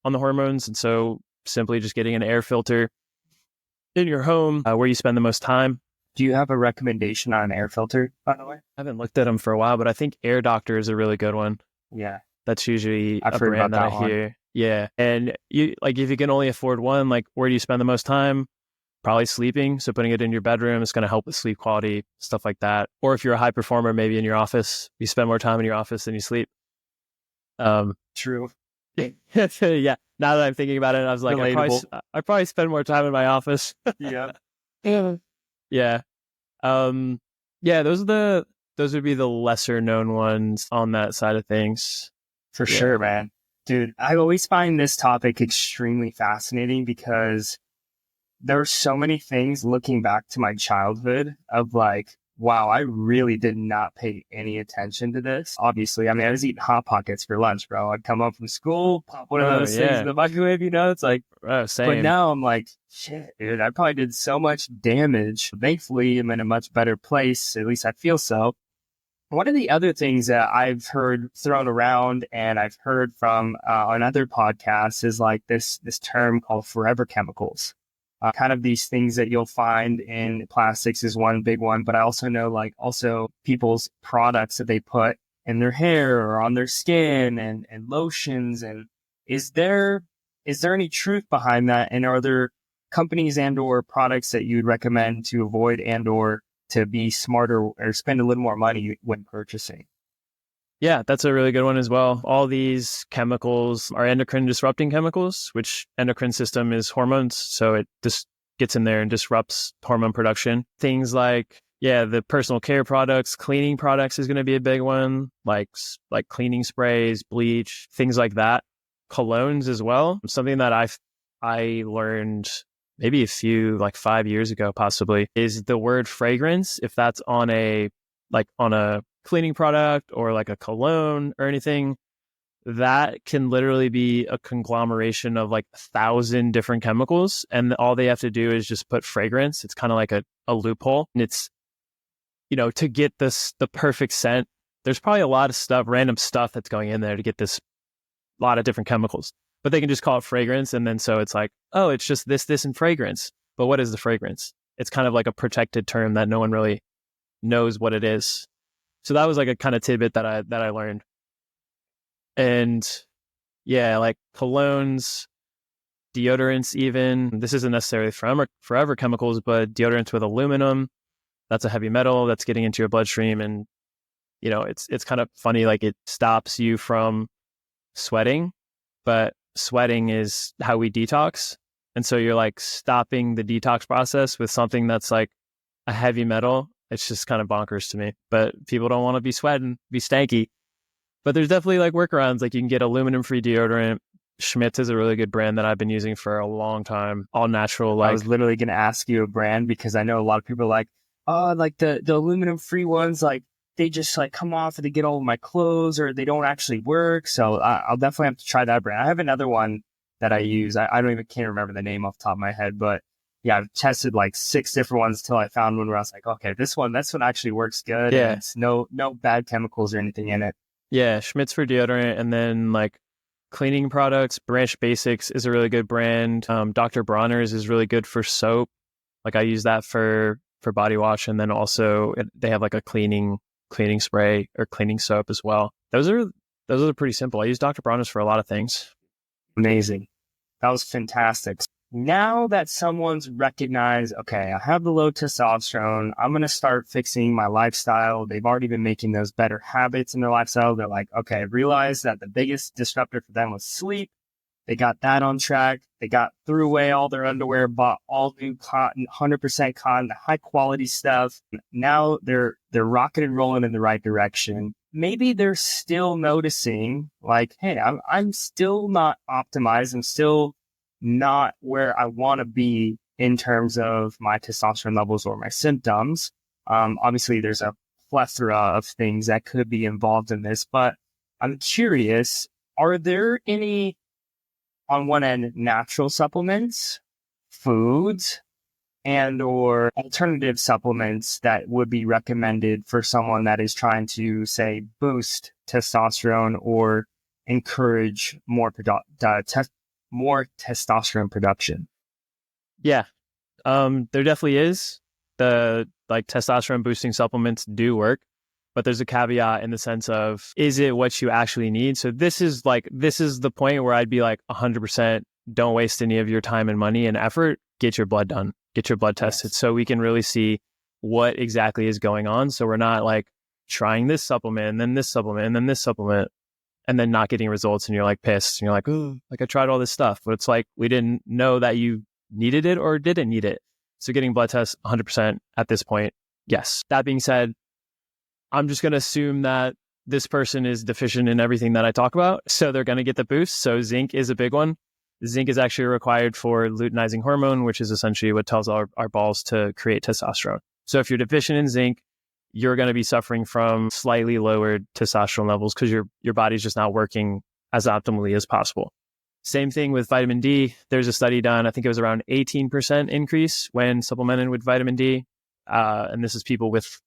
hormones. And so simply just getting an air filter in your home where you spend the most time. Do you have a recommendation on an air filter, by the way? I haven't looked at them for a while, but I think Air Doctor is a really good one. Yeah. That's usually I've a heard brand about that that I hear. Yeah. And you like if you can only afford one, like where do you spend the most time? Probably sleeping. So putting it in your bedroom is going to help with sleep quality, stuff like that. Or if you're a high performer, maybe in your office, you spend more time in your office than you sleep. True. Yeah. Now that I'm thinking about it, I was like, I probably spend more time in my office. Yeah. Yeah. Yeah, those would be the lesser known ones on that side of things. For sure, man. Dude, I always find this topic extremely fascinating because there are so many things looking back to my childhood of like, wow, I really did not pay any attention to this. Obviously, I mean, I was eating Hot Pockets for lunch, bro. I'd come home from school, pop one of those things in the microwave, it's like, same. But now I'm like, shit, dude, I probably did so much damage. Thankfully, I'm in a much better place. At least I feel so. One of the other things that I've heard thrown around and I've heard from on other podcasts is like this term called forever chemicals. Kind of these things that you'll find in plastics is one big one, but I also know like also people's products that they put in their hair or on their skin and lotions. And is there any truth behind that? And are there companies and or products that you'd recommend to avoid and or to be smarter or spend a little more money when purchasing? Yeah, that's a really good one as well. All these chemicals are endocrine disrupting chemicals, which endocrine system is hormones. So it just gets in there and disrupts hormone production. Things like, the personal care products, cleaning products is going to be a big one, like cleaning sprays, bleach, things like that. Colognes as well. Something that I learned maybe a few, like 5 years ago, possibly, is the word fragrance. If that's on a cleaning product or like a cologne or anything, that can literally be a conglomeration of like 1,000 different chemicals. And all they have to do is just put fragrance. It's kind of like a loophole. And it's, to get the perfect scent, there's probably a lot of random stuff that's going in there to get this lot of different chemicals. But they can just call it fragrance. And then so it's like, oh, it's just this, and fragrance. But what is the fragrance? It's kind of like a protected term that no one really knows what it is. So that was like a kind of tidbit that I learned. And like colognes, deodorants even. This isn't necessarily forever chemicals, but deodorants with aluminum, that's a heavy metal that's getting into your bloodstream. And, it's kind of funny, like it stops you from sweating, but sweating is how we detox. And so you're like stopping the detox process with something that's like a heavy metal. It's just kind of bonkers to me, but people don't want to be sweating, be stanky. But there's definitely like workarounds. Like you can get aluminum free deodorant. Schmidt's is a really good brand that I've been using for a long time. All natural. I was literally going to ask you a brand because I know a lot of people are like, oh, like the aluminum free ones, like they just like come off and they get all of my clothes or they don't actually work. So I'll definitely have to try that brand. I have another one that I use. I can't remember the name off the top of my head, but yeah, I've tested like 6 different ones until I found one where I was like, okay, this one actually works good. Yeah. And it's no bad chemicals or anything in it. Yeah. Schmidt's for deodorant. And then like cleaning products, Branch Basics is a really good brand. Dr. Bronner's is really good for soap. Like I use that for body wash. And then also they have like a cleaning spray or cleaning soap as well. Those are pretty simple. I use Dr. Bronner's for a lot of things. Amazing. That was fantastic. Now that someone's recognized, okay, I have the low testosterone, I'm going to start fixing my lifestyle. They've already been making those better habits in their lifestyle. They're like, okay, I realized that the biggest disruptor for them was sleep. They got that on track. They threw away all their underwear, bought all new cotton, 100% cotton, the high quality stuff. Now they're rocking and rolling in the right direction. Maybe they're still noticing like, hey, I'm still not optimized. I'm still not where I want to be in terms of my testosterone levels or my symptoms. Obviously, there's a plethora of things that could be involved in this, but I'm curious, are there any, on one end, natural supplements, foods, and or alternative supplements that would be recommended for someone that is trying to, say, boost testosterone or encourage more more testosterone production? Yeah. There definitely is. The like testosterone boosting supplements do work, but there's a caveat in the sense of, is it what you actually need? So this is the point where I'd be like 100%, don't waste any of your time and money and effort. Get your blood done, get your blood tested, so we can really see what exactly is going on. So we're not like trying this supplement and then this supplement and then this supplement and then not getting results. And you're like pissed and you're like, oh, like I tried all this stuff, but it's like, we didn't know that you needed it or didn't need it. So getting blood tests 100% at this point. Yes. That being said, I'm just going to assume that this person is deficient in everything that I talk about. So they're going to get the boost. So zinc is a big one. Zinc is actually required for luteinizing hormone, which is essentially what tells our balls to create testosterone. So if you're deficient in zinc, you're going to be suffering from slightly lowered testosterone levels because your body's just not working as optimally as possible. Same thing with vitamin D. There's a study done, I think it was around 18% increase when supplemented with vitamin D. And this is people with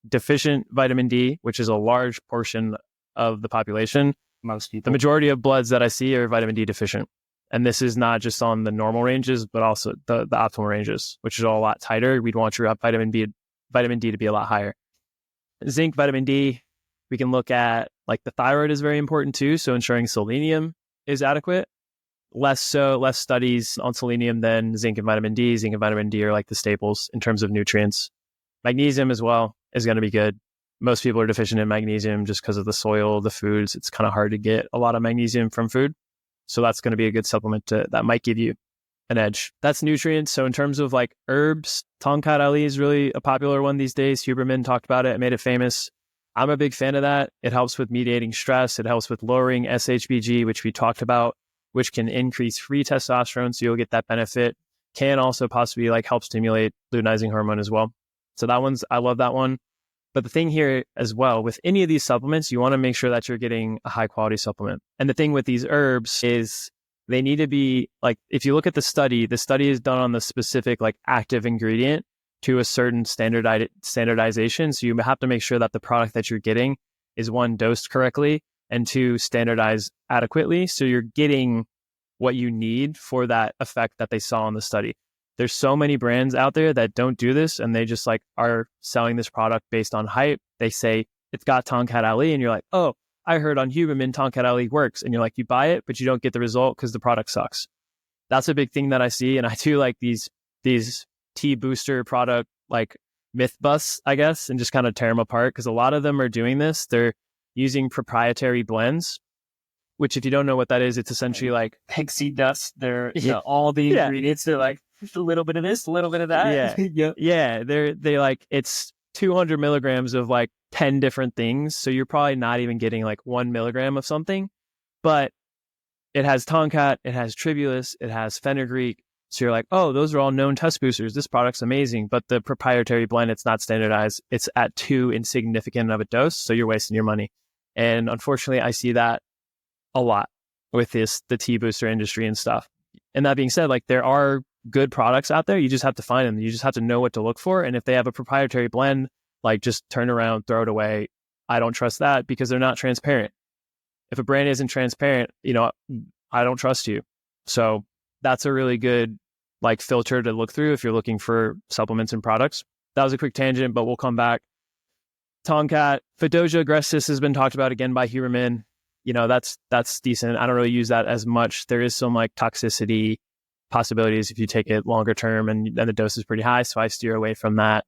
deficient vitamin D, which is a large portion of the population. Most people. The majority of bloods that I see are vitamin D deficient. And this is not just on the normal ranges, but also the optimal ranges, which is all a lot tighter. We'd want your vitamin D to be a lot higher. Zinc, vitamin D, we can look at like the thyroid is very important too. So ensuring selenium is adequate. Less studies on selenium than zinc and vitamin D. Zinc and vitamin D are like the staples in terms of nutrients. Magnesium as well is going to be good. Most people are deficient in magnesium just because of the soil, the foods. It's kind of hard to get a lot of magnesium from food. So that's going to be a good supplement that might give you an edge. That's nutrients. So in terms of like herbs, Tongkat Ali is really a popular one these days. Huberman talked about it, made it famous. I'm a big fan of that. It helps with mediating stress. It helps with lowering SHBG, which we talked about, which can increase free testosterone. So you'll get that benefit. Can also possibly like help stimulate luteinizing hormone as well. So I love that one. But the thing here as well, with any of these supplements, you want to make sure that you're getting a high quality supplement. And the thing with these herbs is they need to be like, if you look at the study is done on the specific like active ingredient to a certain standardization. So you have to make sure that the product that you're getting is one, dosed correctly, and two, standardized adequately. So you're getting what you need for that effect that they saw in the study. There's so many brands out there that don't do this, and they just like are selling this product based on hype. They say it's got Tongkat Ali, and you're like, oh, I heard on Huberman Tongkat Ali works, and you're like, you buy it, but you don't get the result because the product sucks. That's a big thing that I see, and I do like these T booster product like myth busts, I guess, and just kind of tear them apart because a lot of them are doing this. They're using proprietary blends, which if you don't know what that is, it's essentially like pixie dust. They're all the ingredients. They're like a little bit of this, a little bit of that. Yeah. They like it's 200 milligrams of like 10 different things. So you're probably not even getting like 1 milligram of something, but it has Tongkat, it has Tribulus, it has fenugreek. So you're like, oh, those are all known test boosters. This product's amazing. But the proprietary blend, it's not standardized. It's at too insignificant of a dose. So you're wasting your money. And unfortunately, I see that a lot with the T booster industry and stuff. And that being said, like there are good products out there. You just have to find them. You just have to know what to look for. And if they have a proprietary blend, like just turn around, throw it away. I don't trust that because they're not transparent. If a brand isn't transparent, I don't trust you. So that's a really good like filter to look through if you're looking for supplements and products. That was a quick tangent, but we'll come back. Tongkat, Fedoja agrestis has been talked about again by Huberman. That's decent. I don't really use that as much. There is some like toxicity possibilities if you take it longer term and the dose is pretty high. So I steer away from that.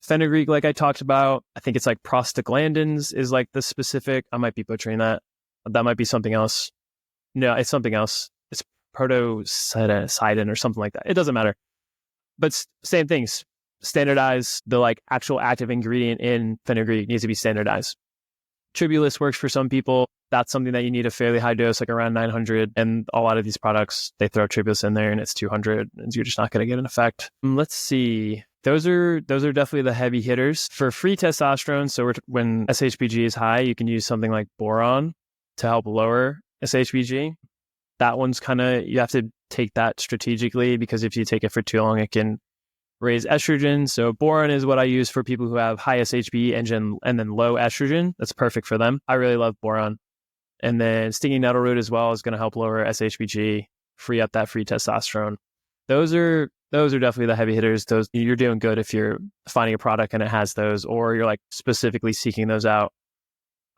Fenugreek, like I talked about, I think it's like prostaglandins is like the specific. I might be butchering that. That might be something else. No, it's something else. It's protocidin or something like that. It doesn't matter. But same things. Standardize the like actual active ingredient in fenugreek needs to be standardized. Tribulus works for some people. that's something that you need a fairly high dose, like around 900. And a lot of these products, they throw tribulus in there and it's 200, and you're just not going to get an effect. Let's see. Those are definitely the heavy hitters. For free testosterone, so when SHBG is high, you can use something like boron to help lower SHBG. That one's kind of, you have to take that strategically, because if you take it for too long, it can raise estrogen. So boron is what I use for people who have high SHBG and then low estrogen. That's perfect for them. I really love boron. And then stinging nettle root as well is going to help lower SHBG, free up that free testosterone. Those are definitely the heavy hitters. Those, you're doing good if you're finding a product and it has those, or you're like specifically seeking those out.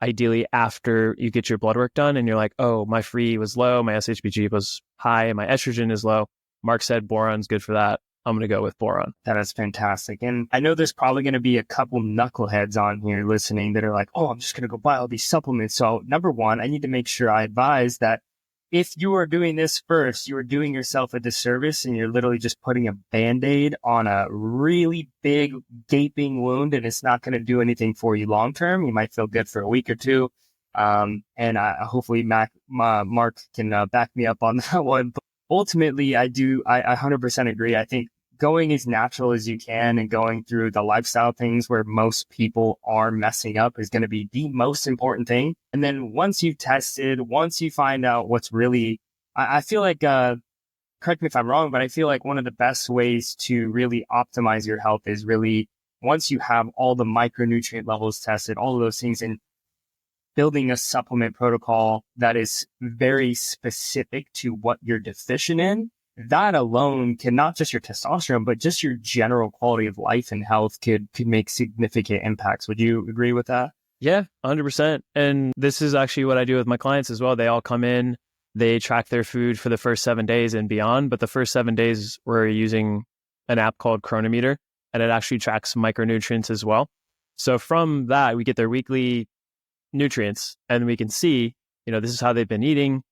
Ideally after you get your blood work done and you're like, oh, my free was low, my SHBG was high, my estrogen is low. Mark said boron's good for that. I'm going to go with boron. That is fantastic. And I know there's probably going to be a couple knuckleheads on here listening that are like, oh, I'm just going to go buy all these supplements. So number one, I need to make sure I advise that if you are doing this first, you are doing yourself a disservice, and you're literally just putting a Band-Aid on a really big gaping wound, and it's not going to do anything for you long term. You might feel good for a week or two. And hopefully Mark can back me up on that one. But ultimately, I 100% agree. I think going as natural as you can and going through the lifestyle things where most people are messing up is going to be the most important thing. And then once you've tested, once you find out what's really, I feel like, correct me if I'm wrong, but I feel like one of the best ways to really optimize your health is really, once you have all the micronutrient levels tested, all of those things, and building a supplement protocol that is very specific to what you're deficient in. That alone can, not just your testosterone, but just your general quality of life and health could make significant impacts. Would you agree with that? Yeah, 100%. And this is actually what I do with my clients as well. They all come in, they track their food for the first 7 days and beyond. But the first 7 days, we're using an app called Chronometer, and it actually tracks micronutrients as well. So from that, we get their weekly nutrients, and we can see, this is how they've been eating.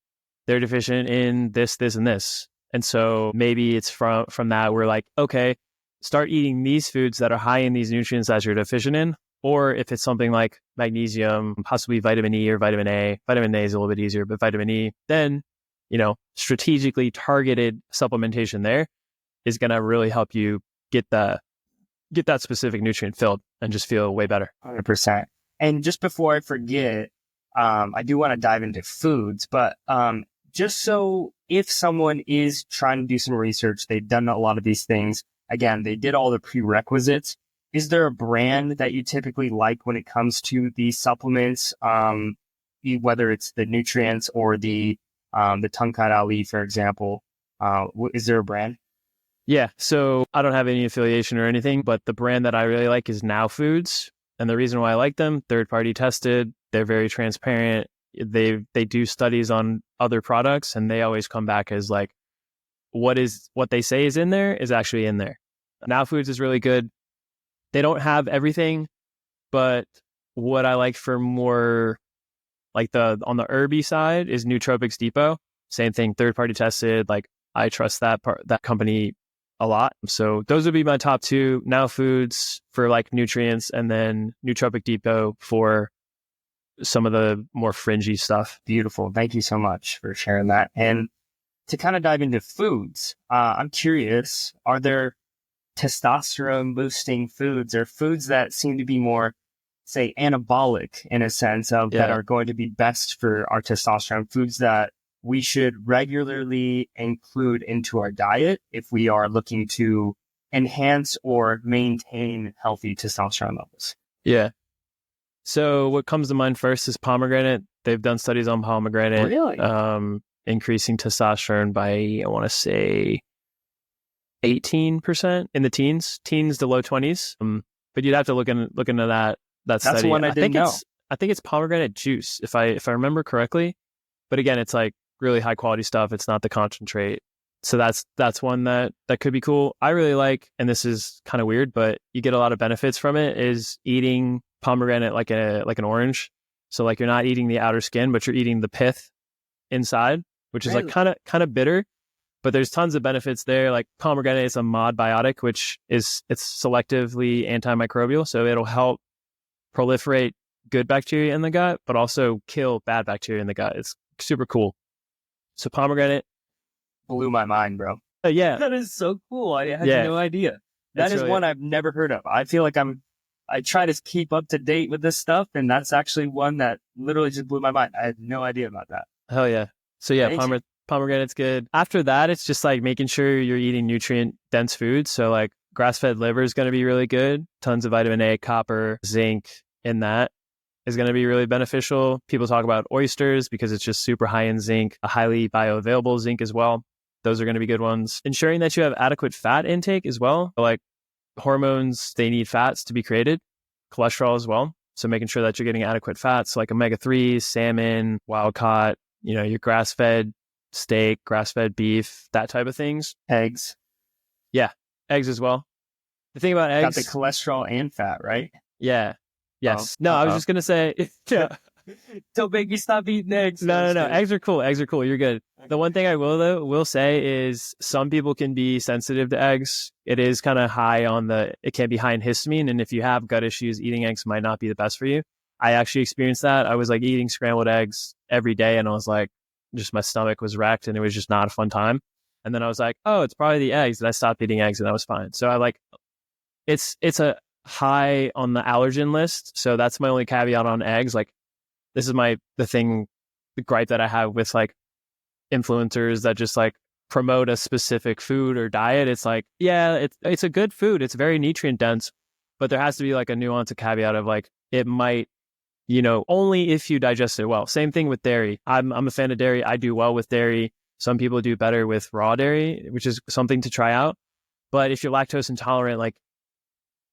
They're deficient in this, this, and this. And so maybe it's from that, we're like, okay, start eating these foods that are high in these nutrients that you're deficient in. Or if it's something like magnesium, possibly vitamin E or vitamin A. Vitamin A is a little bit easier, but vitamin E, then, strategically targeted supplementation there is going to really help you get that specific nutrient filled and just feel way better. 100%. And just before I forget, I do want to dive into foods, but just so if someone is trying to do some research, they've done a lot of these things, again, they did all the prerequisites. Is there a brand that you typically like when it comes to these supplements, whether it's the nutrients or the Tongkat Ali, for example? Is there a brand? Yeah, so I don't have any affiliation or anything, but the brand that I really like is Now Foods. And the reason why I like them, third-party tested, they're very transparent. They do studies on other products, and they always come back as like, what they say is in there is actually in there. Now Foods is really good. They don't have everything, but what I like for more like on the herby side is Nootropics Depot. Same thing, third-party tested. Like, I trust that company a lot. So those would be my top two. Now Foods for like nutrients, and then Nootropic Depot for some of the more fringy stuff. Beautiful. Thank you so much for sharing that. And to kind of dive into foods, I'm curious, are there testosterone boosting foods or foods that seem to be more, say, anabolic in a sense of that are going to be best for our testosterone, foods that we should regularly include into our diet if we are looking to enhance or maintain healthy testosterone levels? Yeah. So what comes to mind first is pomegranate. They've done studies on pomegranate. Really? Increasing testosterone by, I want to say, 18% in the teens to low 20s. But you'd have to look into that That's study. The one I didn't know. I think it's pomegranate juice, if I remember correctly. But again, it's like really high quality stuff. It's not the concentrate. So that's one that could be cool. I really like, and this is kind of weird, but you get a lot of benefits from it, is eating pomegranate like an orange. So like, you're not eating the outer skin, but you're eating the pith inside, which is like kind of bitter, but there's tons of benefits there. Like, pomegranate is a modbiotic, which it's selectively antimicrobial. So it'll help proliferate good bacteria in the gut, but also kill bad bacteria in the gut. It's super cool. So pomegranate. Blew my mind, bro. Yeah. That is so cool. I had no idea. That is really one I've never heard of. I feel like I try to keep up to date with this stuff, and that's actually one that literally just blew my mind. I had no idea about that. Hell yeah. So yeah, pomegranate's good. After that, it's just like making sure you're eating nutrient dense foods. So like grass-fed liver is going to be really good. Tons of vitamin A, copper, zinc in that is going to be really beneficial. People talk about oysters because it's just super high in zinc, a highly bioavailable zinc as well. Those are going to be good ones. Ensuring that you have adequate fat intake as well. Like hormones, they need fats to be created, cholesterol as well. So making sure that you're getting adequate fats like omega-3s, salmon, wild caught, your grass-fed steak, grass-fed beef, that type of things. Eggs. Yeah, eggs as well. The thing about eggs... Got the cholesterol and fat, right? Yeah. Yes. No, I was just going to say... Yeah. Don't make me stop eating eggs. No. Eggs are cool. You're good. Okay. The one thing I will say is some people can be sensitive to eggs. It is kind of it can be high in histamine. And if you have gut issues, eating eggs might not be the best for you. I actually experienced that. I was like eating scrambled eggs every day and I was like, just my stomach was wrecked and it was just not a fun time. And then I was like, oh, it's probably the eggs. And I stopped eating eggs and I was fine. So it's a high on the allergen list. So that's my only caveat on eggs. Like, this is the gripe that I have with like influencers that just like promote a specific food or diet. It's like, yeah, it's a good food. It's very nutrient dense, but there has to be like a nuance, a caveat of like, it might, only if you digest it well. Same thing with dairy. I'm a fan of dairy. I do well with dairy. Some people do better with raw dairy, which is something to try out. But if you're lactose intolerant, like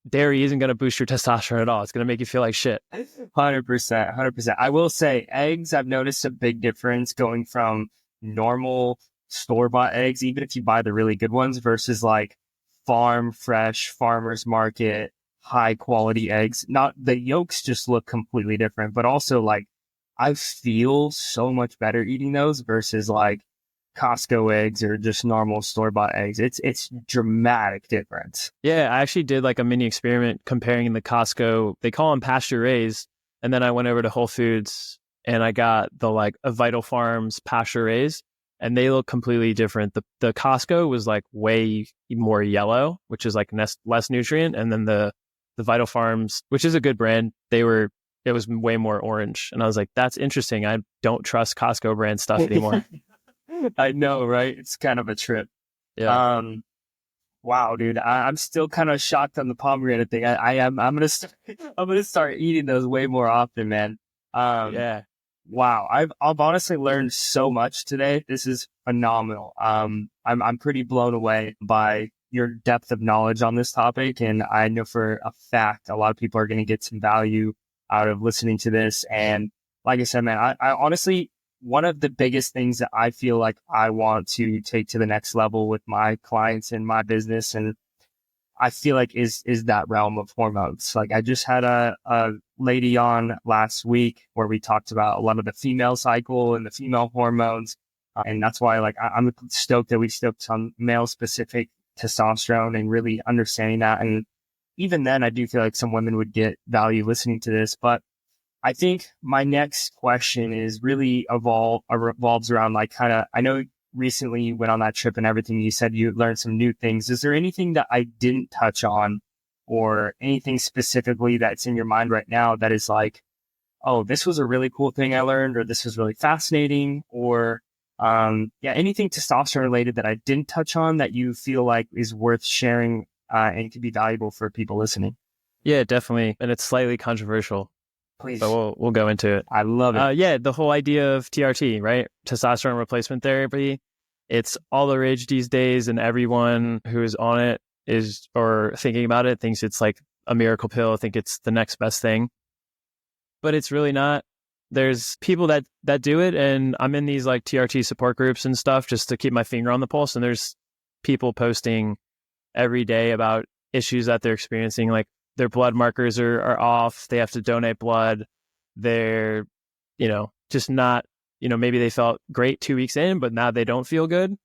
dairy isn't going to boost your testosterone at all. It's going to make you feel like shit. 100%. I will say eggs, I've noticed a big difference going from normal store-bought eggs, even if you buy the really good ones, versus like farm fresh, farmer's market, high quality eggs. Not the yolks just look completely different, but also like I feel so much better eating those versus like Costco eggs or just normal store-bought eggs. It's dramatic difference. Yeah, I actually did like a mini experiment comparing the Costco, they call them pasture raised, and then I went over to Whole Foods and I got the like a Vital Farms pasture raised, and they look completely different. The Costco was like way more yellow, which is like less nutrient, and then the Vital Farms, which is a good brand, it was way more orange, and I was like, that's interesting. I don't trust Costco brand stuff anymore. I know, right? It's kind of a trip. Yeah. Wow, dude. I'm still kind of shocked on the pomegranate thing. I'm gonna start eating those way more often, man. Yeah. Wow. I've honestly learned so much today. This is phenomenal. I'm pretty blown away by your depth of knowledge on this topic, and I know for a fact a lot of people are going to get some value out of listening to this. And like I said, man, I honestly, one of the biggest things that I feel like I want to take to the next level with my clients and my business, and I feel like is that realm of hormones. Like I just had a lady on last week where we talked about a lot of the female cycle and the female hormones. And that's why like I'm stoked that we stoked on male specific testosterone and really understanding that. And even then I do feel like some women would get value listening to this, but I think my next question is really revolves around like kind of, I know recently you went on that trip and everything, you said you learned some new things. Is there anything that I didn't touch on or anything specifically that's in your mind right now that is like, oh, this was a really cool thing I learned, or this was really fascinating, or anything testosterone related that I didn't touch on that you feel like is worth sharing and could be valuable for people listening? Yeah, definitely. And it's slightly controversial. Please. But we'll go into it. I love it. The whole idea of TRT, right? Testosterone replacement therapy. It's all the rage these days, and everyone who is on it or thinking about it thinks it's like a miracle pill, think it's the next best thing. But it's really not. There's people that do it, and I'm in these like TRT support groups and stuff just to keep my finger on the pulse, and there's people posting every day about issues that they're experiencing, like their blood markers are off. They have to donate blood. They're, just not, maybe they felt great 2 weeks in, but now they don't feel good.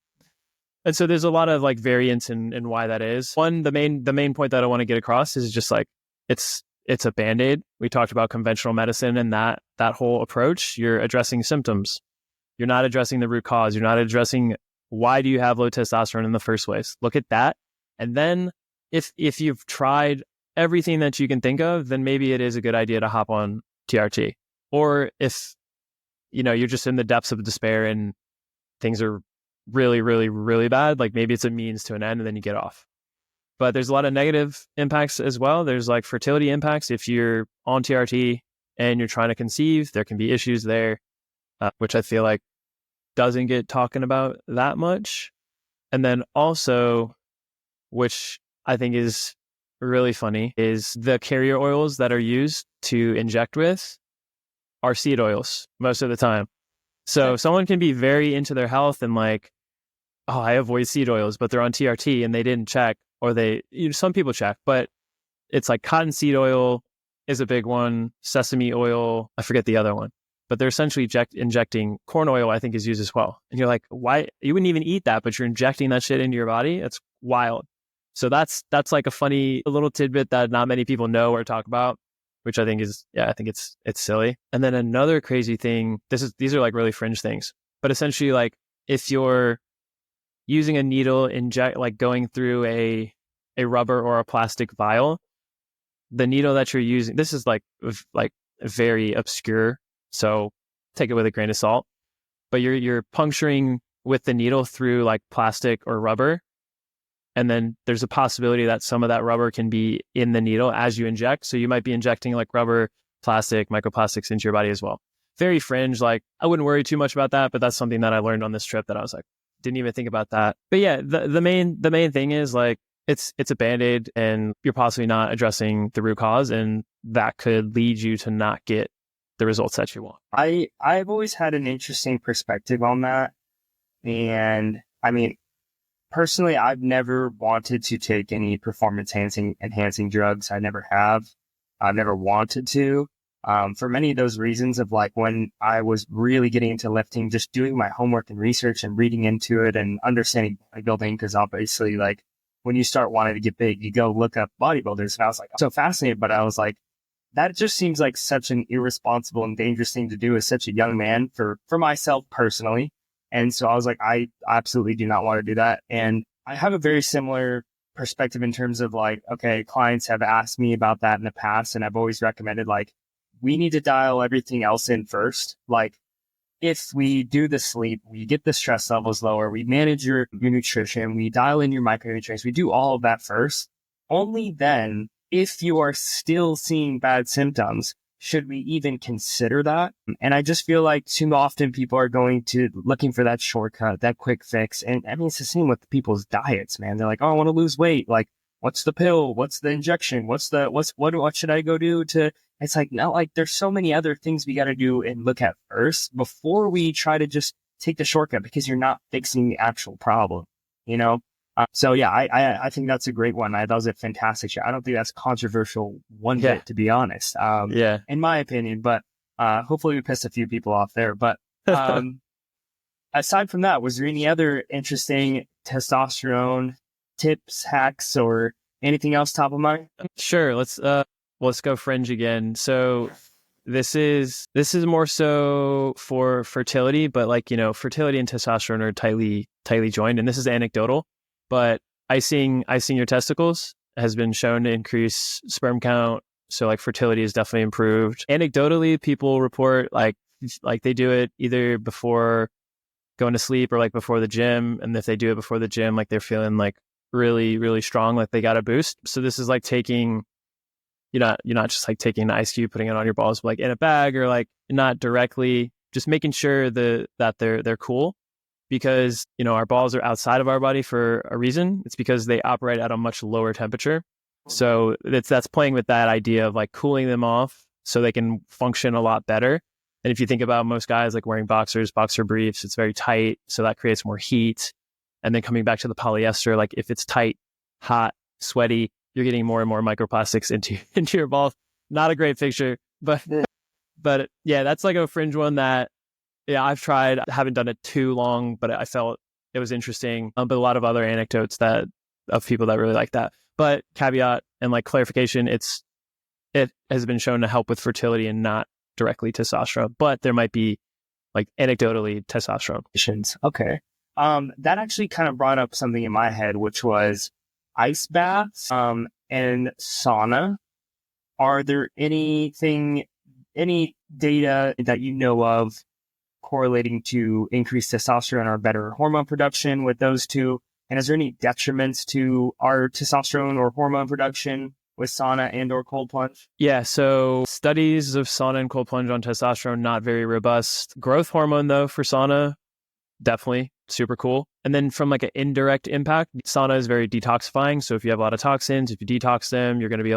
And so there's a lot of like variance in why that is. One, the main point that I want to get across is just like, it's it's a Band-Aid. We talked about conventional medicine and that whole approach. You're addressing symptoms. You're not addressing the root cause. You're not addressing why do you have low testosterone in the first place. Look at that. And then if you've tried everything that you can think of, then maybe it is a good idea to hop on TRT. Or if, you're just in the depths of despair and things are really, really, really bad, like maybe it's a means to an end and then you get off. But there's a lot of negative impacts as well. There's like fertility impacts. If you're on TRT and you're trying to conceive, there can be issues there, which I feel like doesn't get talking about that much. And then also, which I think is really funny, is the carrier oils that are used to inject with are seed oils most of the time. So someone can be very into their health and like, oh, I avoid seed oils, but they're on TRT and they didn't check, or some people check, but it's like cottonseed oil is a big one, sesame oil, I forget the other one, but they're essentially injecting corn oil, I think is used as well. And you're like, why? You wouldn't even eat that, but you're injecting that shit into your body. It's wild. So that's like a funny little tidbit that not many people know or talk about, which I think is, I think it's silly. And then another crazy thing, these are like really fringe things, but essentially like if you're using a needle like going through a rubber or a plastic vial, the needle that you're using, this is like very obscure, so take it with a grain of salt, but you're puncturing with the needle through like plastic or rubber. And then there's a possibility that some of that rubber can be in the needle as you inject. So you might be injecting like rubber, plastic, microplastics into your body as well. Very fringe. Like I wouldn't worry too much about that, but that's something that I learned on this trip that I was like, didn't even think about that. But yeah, the main thing is like, it's a Band-Aid and you're possibly not addressing the root cause, and that could lead you to not get the results that you want. I've always had an interesting perspective on that. And I mean, personally, I've never wanted to take any performance enhancing drugs. I never have. I've never wanted to. For many of those reasons of like when I was really getting into lifting, just doing my homework and research and reading into it and understanding bodybuilding, because obviously like when you start wanting to get big, you go look up bodybuilders. And I was like so fascinated, but I was like, that just seems like such an irresponsible and dangerous thing to do as such a young man for myself personally. And so I was like, I absolutely do not want to do that. And I have a very similar perspective in terms of like, okay, clients have asked me about that in the past, and I've always recommended like, we need to dial everything else in first. Like if we do the sleep, we get the stress levels lower, we manage your nutrition, we dial in your micronutrients, we do all of that first. Only then, if you are still seeing bad symptoms, should we even consider that? And I just feel like too often people are looking for that shortcut, that quick fix. And I mean, it's the same with people's diets, man. They're like, oh, I want to lose weight. Like, what's the pill? What's the injection? What should I go do to? It's like, no, like there's so many other things we got to do and look at first before we try to just take the shortcut, because you're not fixing the actual problem, So yeah, I think that's a great one. That was a fantastic show. I don't think that's controversial one bit, to be honest. In my opinion, but hopefully we pissed a few people off there. But aside from that, was there any other interesting testosterone tips, hacks, or anything else top of mind? Sure. Let's go fringe again. So this is more so for fertility, but like, fertility and testosterone are tightly joined. And this is anecdotal, but icing your testicles has been shown to increase sperm count. So like fertility is definitely improved. Anecdotally, people report like they do it either before going to sleep or like before the gym. And if they do it before the gym, like they're feeling like really, really strong, like they got a boost. So this is like you're not just like taking an ice cube, putting it on your balls, but like in a bag, or like not directly, just making sure that they're cool, because, our balls are outside of our body for a reason. It's because they operate at a much lower temperature. So that's playing with that idea of like cooling them off so they can function a lot better. And if you think about most guys like wearing boxer briefs, it's very tight. So that creates more heat. And then coming back to the polyester, like if it's tight, hot, sweaty, you're getting more and more microplastics into your balls. Not a great picture, but yeah, that's like a fringe one that, yeah, I've tried. I haven't done it too long, but I felt it was interesting. But a lot of other anecdotes of people that really like that. But caveat and like clarification, it's it has been shown to help with fertility and not directly testosterone, but there might be like anecdotally testosterone. Okay. That actually kind of brought up something in my head, which was ice baths, and sauna. Are there any data that you know of correlating to increased testosterone or better hormone production with those two? And is there any detriments to our testosterone or hormone production with sauna and or cold plunge? Yeah, so studies of sauna and cold plunge on testosterone, not very robust. Growth hormone, though, for sauna, definitely super cool. And then from like an indirect impact, sauna is very detoxifying. So if you have a lot of toxins, if you detox them, you're going to be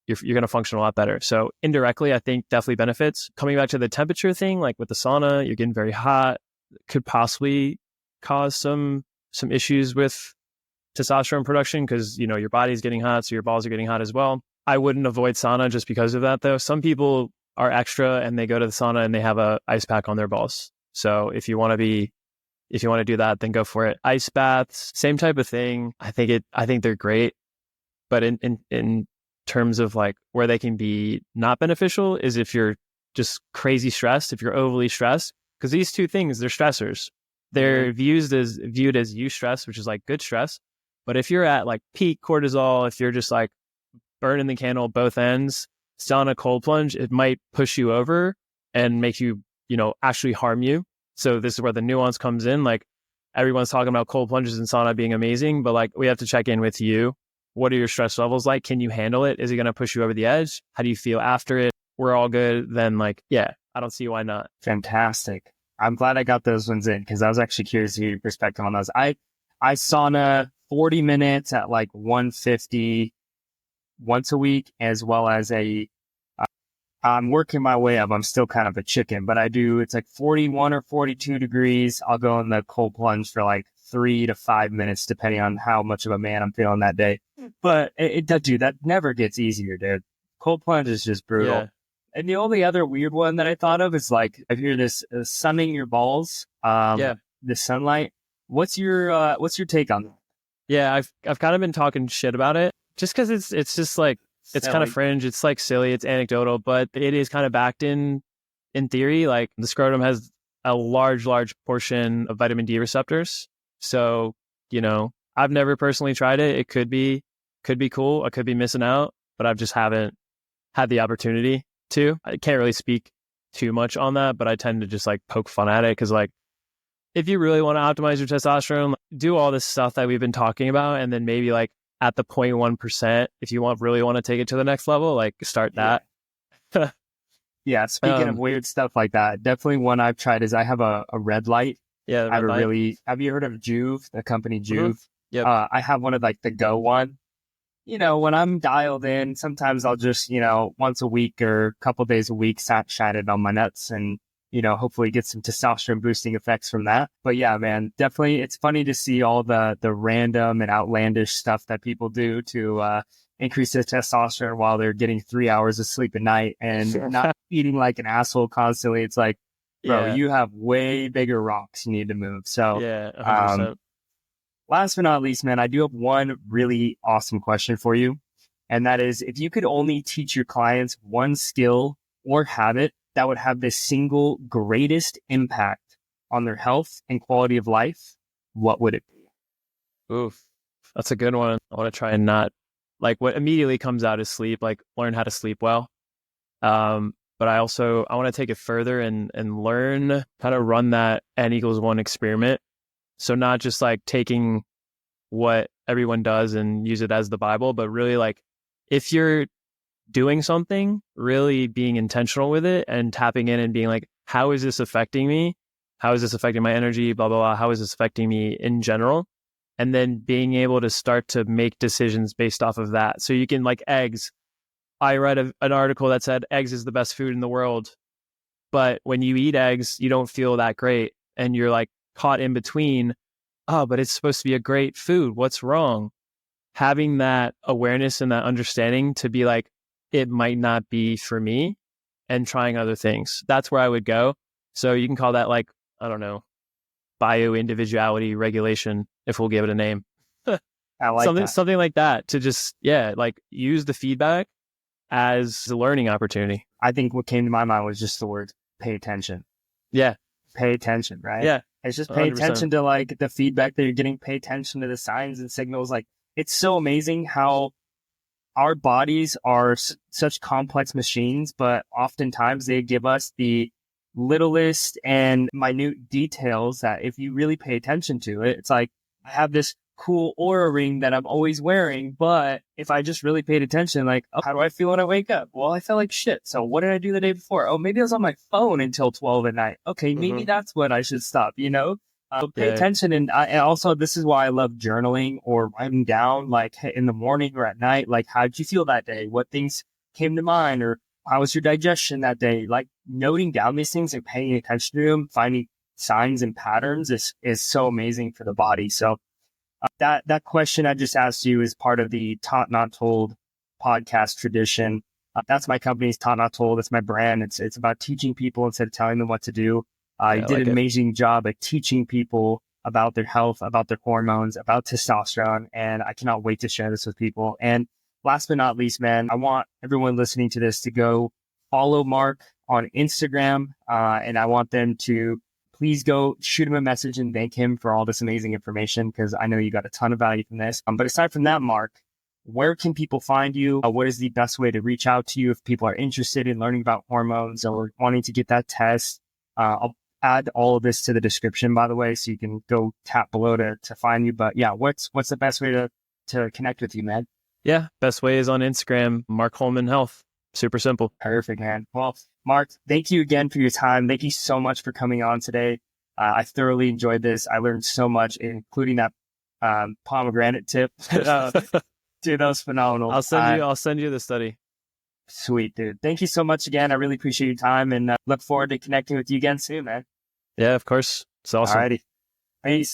you're going to function a lot better. So indirectly, I think definitely benefits. Coming back to the temperature thing, like with the sauna, you're getting very hot, could possibly cause some issues with testosterone production because, you know, your body's getting hot, so your balls are getting hot as well. I wouldn't avoid sauna just because of that, though. Some people are extra and they go to the sauna and they have a ice pack on their balls. So if you want to do that, then go for it. Ice baths, same type of thing. I think they're great, but in terms of like where they can be not beneficial is if you're just crazy stressed, if you're overly stressed, because these two things, they're stressors. They're viewed as eustress, which is like good stress. But if you're at like peak cortisol, if you're just like burning the candle at both ends, sauna cold plunge, it might push you over and make you, actually harm you. So this is where the nuance comes in. Like everyone's talking about cold plunges and sauna being amazing, but like we have to check in with you. What are your stress levels like? Can you handle it? Is it going to push you over the edge? How do you feel after it? We're all good. Then like, yeah, I don't see why not. Fantastic. I'm glad I got those ones in because I was actually curious to hear your perspective on those. I sauna 40 minutes at like 150 once a week, as well as I'm working my way up. I'm still kind of a chicken, but it's like 41 or 42 degrees. I'll go in the cold plunge for like 3 to 5 minutes, depending on how much of a man I'm feeling that day. But that never gets easier, dude. Cold plunge is just brutal. Yeah. And the only other weird one that I thought of is like, I hear this sunning your balls, the sunlight. What's your take on that? Yeah, I've kind of been talking shit about it just because it's just like, it's kind of fringe. It's like silly. It's anecdotal, but it is kind of backed in theory. Like the scrotum has a large portion of vitamin D receptors. So, I've never personally tried it. It could be cool. I could be missing out, but I just haven't had the opportunity to. I can't really speak too much on that, but I tend to just like poke fun at it because like, if you really want to optimize your testosterone, do all this stuff that we've been talking about, and then maybe like at the 0.1%, if you really want to take it to the next level, like start that. Yeah. Speaking of weird stuff like that, definitely one I've tried is I have a red light. Yeah. Have you heard of Juve, the company Juve? Mm-hmm. Yep. I have one of like the Go one. When I'm dialed in, sometimes I'll just, once a week or a couple days a week, shine it on my nuts and, hopefully get some testosterone boosting effects from that. But yeah, man, definitely. It's funny to see all the random and outlandish stuff that people do to increase their testosterone while they're getting 3 hours of sleep at night and not eating like an asshole constantly. It's like, bro, you have way bigger rocks you need to move. So, yeah, 100%. Last but not least, man, I do have one really awesome question for you. And that is, if you could only teach your clients one skill or habit that would have the single greatest impact on their health and quality of life, what would it be? Oof, that's a good one. I want to try and not, like what immediately comes out is sleep, like learn how to sleep well. But I want to take it further and learn how to run that N=1 experiment. So not just like taking what everyone does and use it as the Bible, but really like if you're doing something, really being intentional with it and tapping in and being like, how is this affecting me? How is this affecting my energy? Blah, blah, blah. How is this affecting me in general? And then being able to start to make decisions based off of that. So you can like eggs. I read an article that said eggs is the best food in the world. But when you eat eggs, you don't feel that great. And you're like caught in between, oh, but it's supposed to be a great food. What's wrong? Having that awareness and that understanding to be like, it might not be for me, and trying other things. That's where I would go. So you can call that like, I don't know, Individuality Regulation, if we'll give it a name. I like something like that to just, like use the feedback as a learning opportunity. I think what came to my mind was just the word pay attention. Yeah. Pay attention, right? Yeah. It's just pay 100%. attention to like the feedback that you're getting, pay attention to the signs and signals. Like it's so amazing how our bodies are such complex machines, but oftentimes they give us the littlest and minute details that if you really pay attention to it, it's like, I have this cool aura ring that I'm always wearing, but if I just really paid attention, like, oh, how do I feel when I wake up? Well, I felt like shit. So what did I do the day before? Oh, maybe I was on my phone until 12 at night. Okay, maybe that's when I should stop, pay attention. And also, this is why I love journaling or writing down, like in the morning or at night, like, how did you feel that day? What things came to mind? Or how was your digestion that day? Like noting down these things and paying attention to them, finding signs and patterns is so amazing for the body. So that question I just asked you is part of the Taught Not Told podcast tradition. That's my company's Taught Not Told. It's my brand. It's about teaching people instead of telling them what to do. You did an amazing job at teaching people about their health, about their hormones, about testosterone, and I cannot wait to share this with people. And last but not least, man, I want everyone listening to this to go follow Mark on Instagram, and I want them to please go shoot him a message and thank him for all this amazing information, because I know you got a ton of value from this. But aside from that, Mark, where can people find you? What is the best way to reach out to you if people are interested in learning about hormones or wanting to get that test? I'll add all of this to the description, by the way, so you can go tap below to find you. But yeah, what's the best way to connect with you, man? Yeah, best way is on Instagram, Mark Holman Health. Super simple. Perfect, man. Well, Mark, thank you again for your time. Thank you so much for coming on today. I thoroughly enjoyed this. I learned so much, including that pomegranate tip. Dude, that was phenomenal. I'll send you the study. Sweet, dude. Thank you so much again. I really appreciate your time and look forward to connecting with you again soon, man. Yeah, of course. It's awesome. Alrighty. Peace.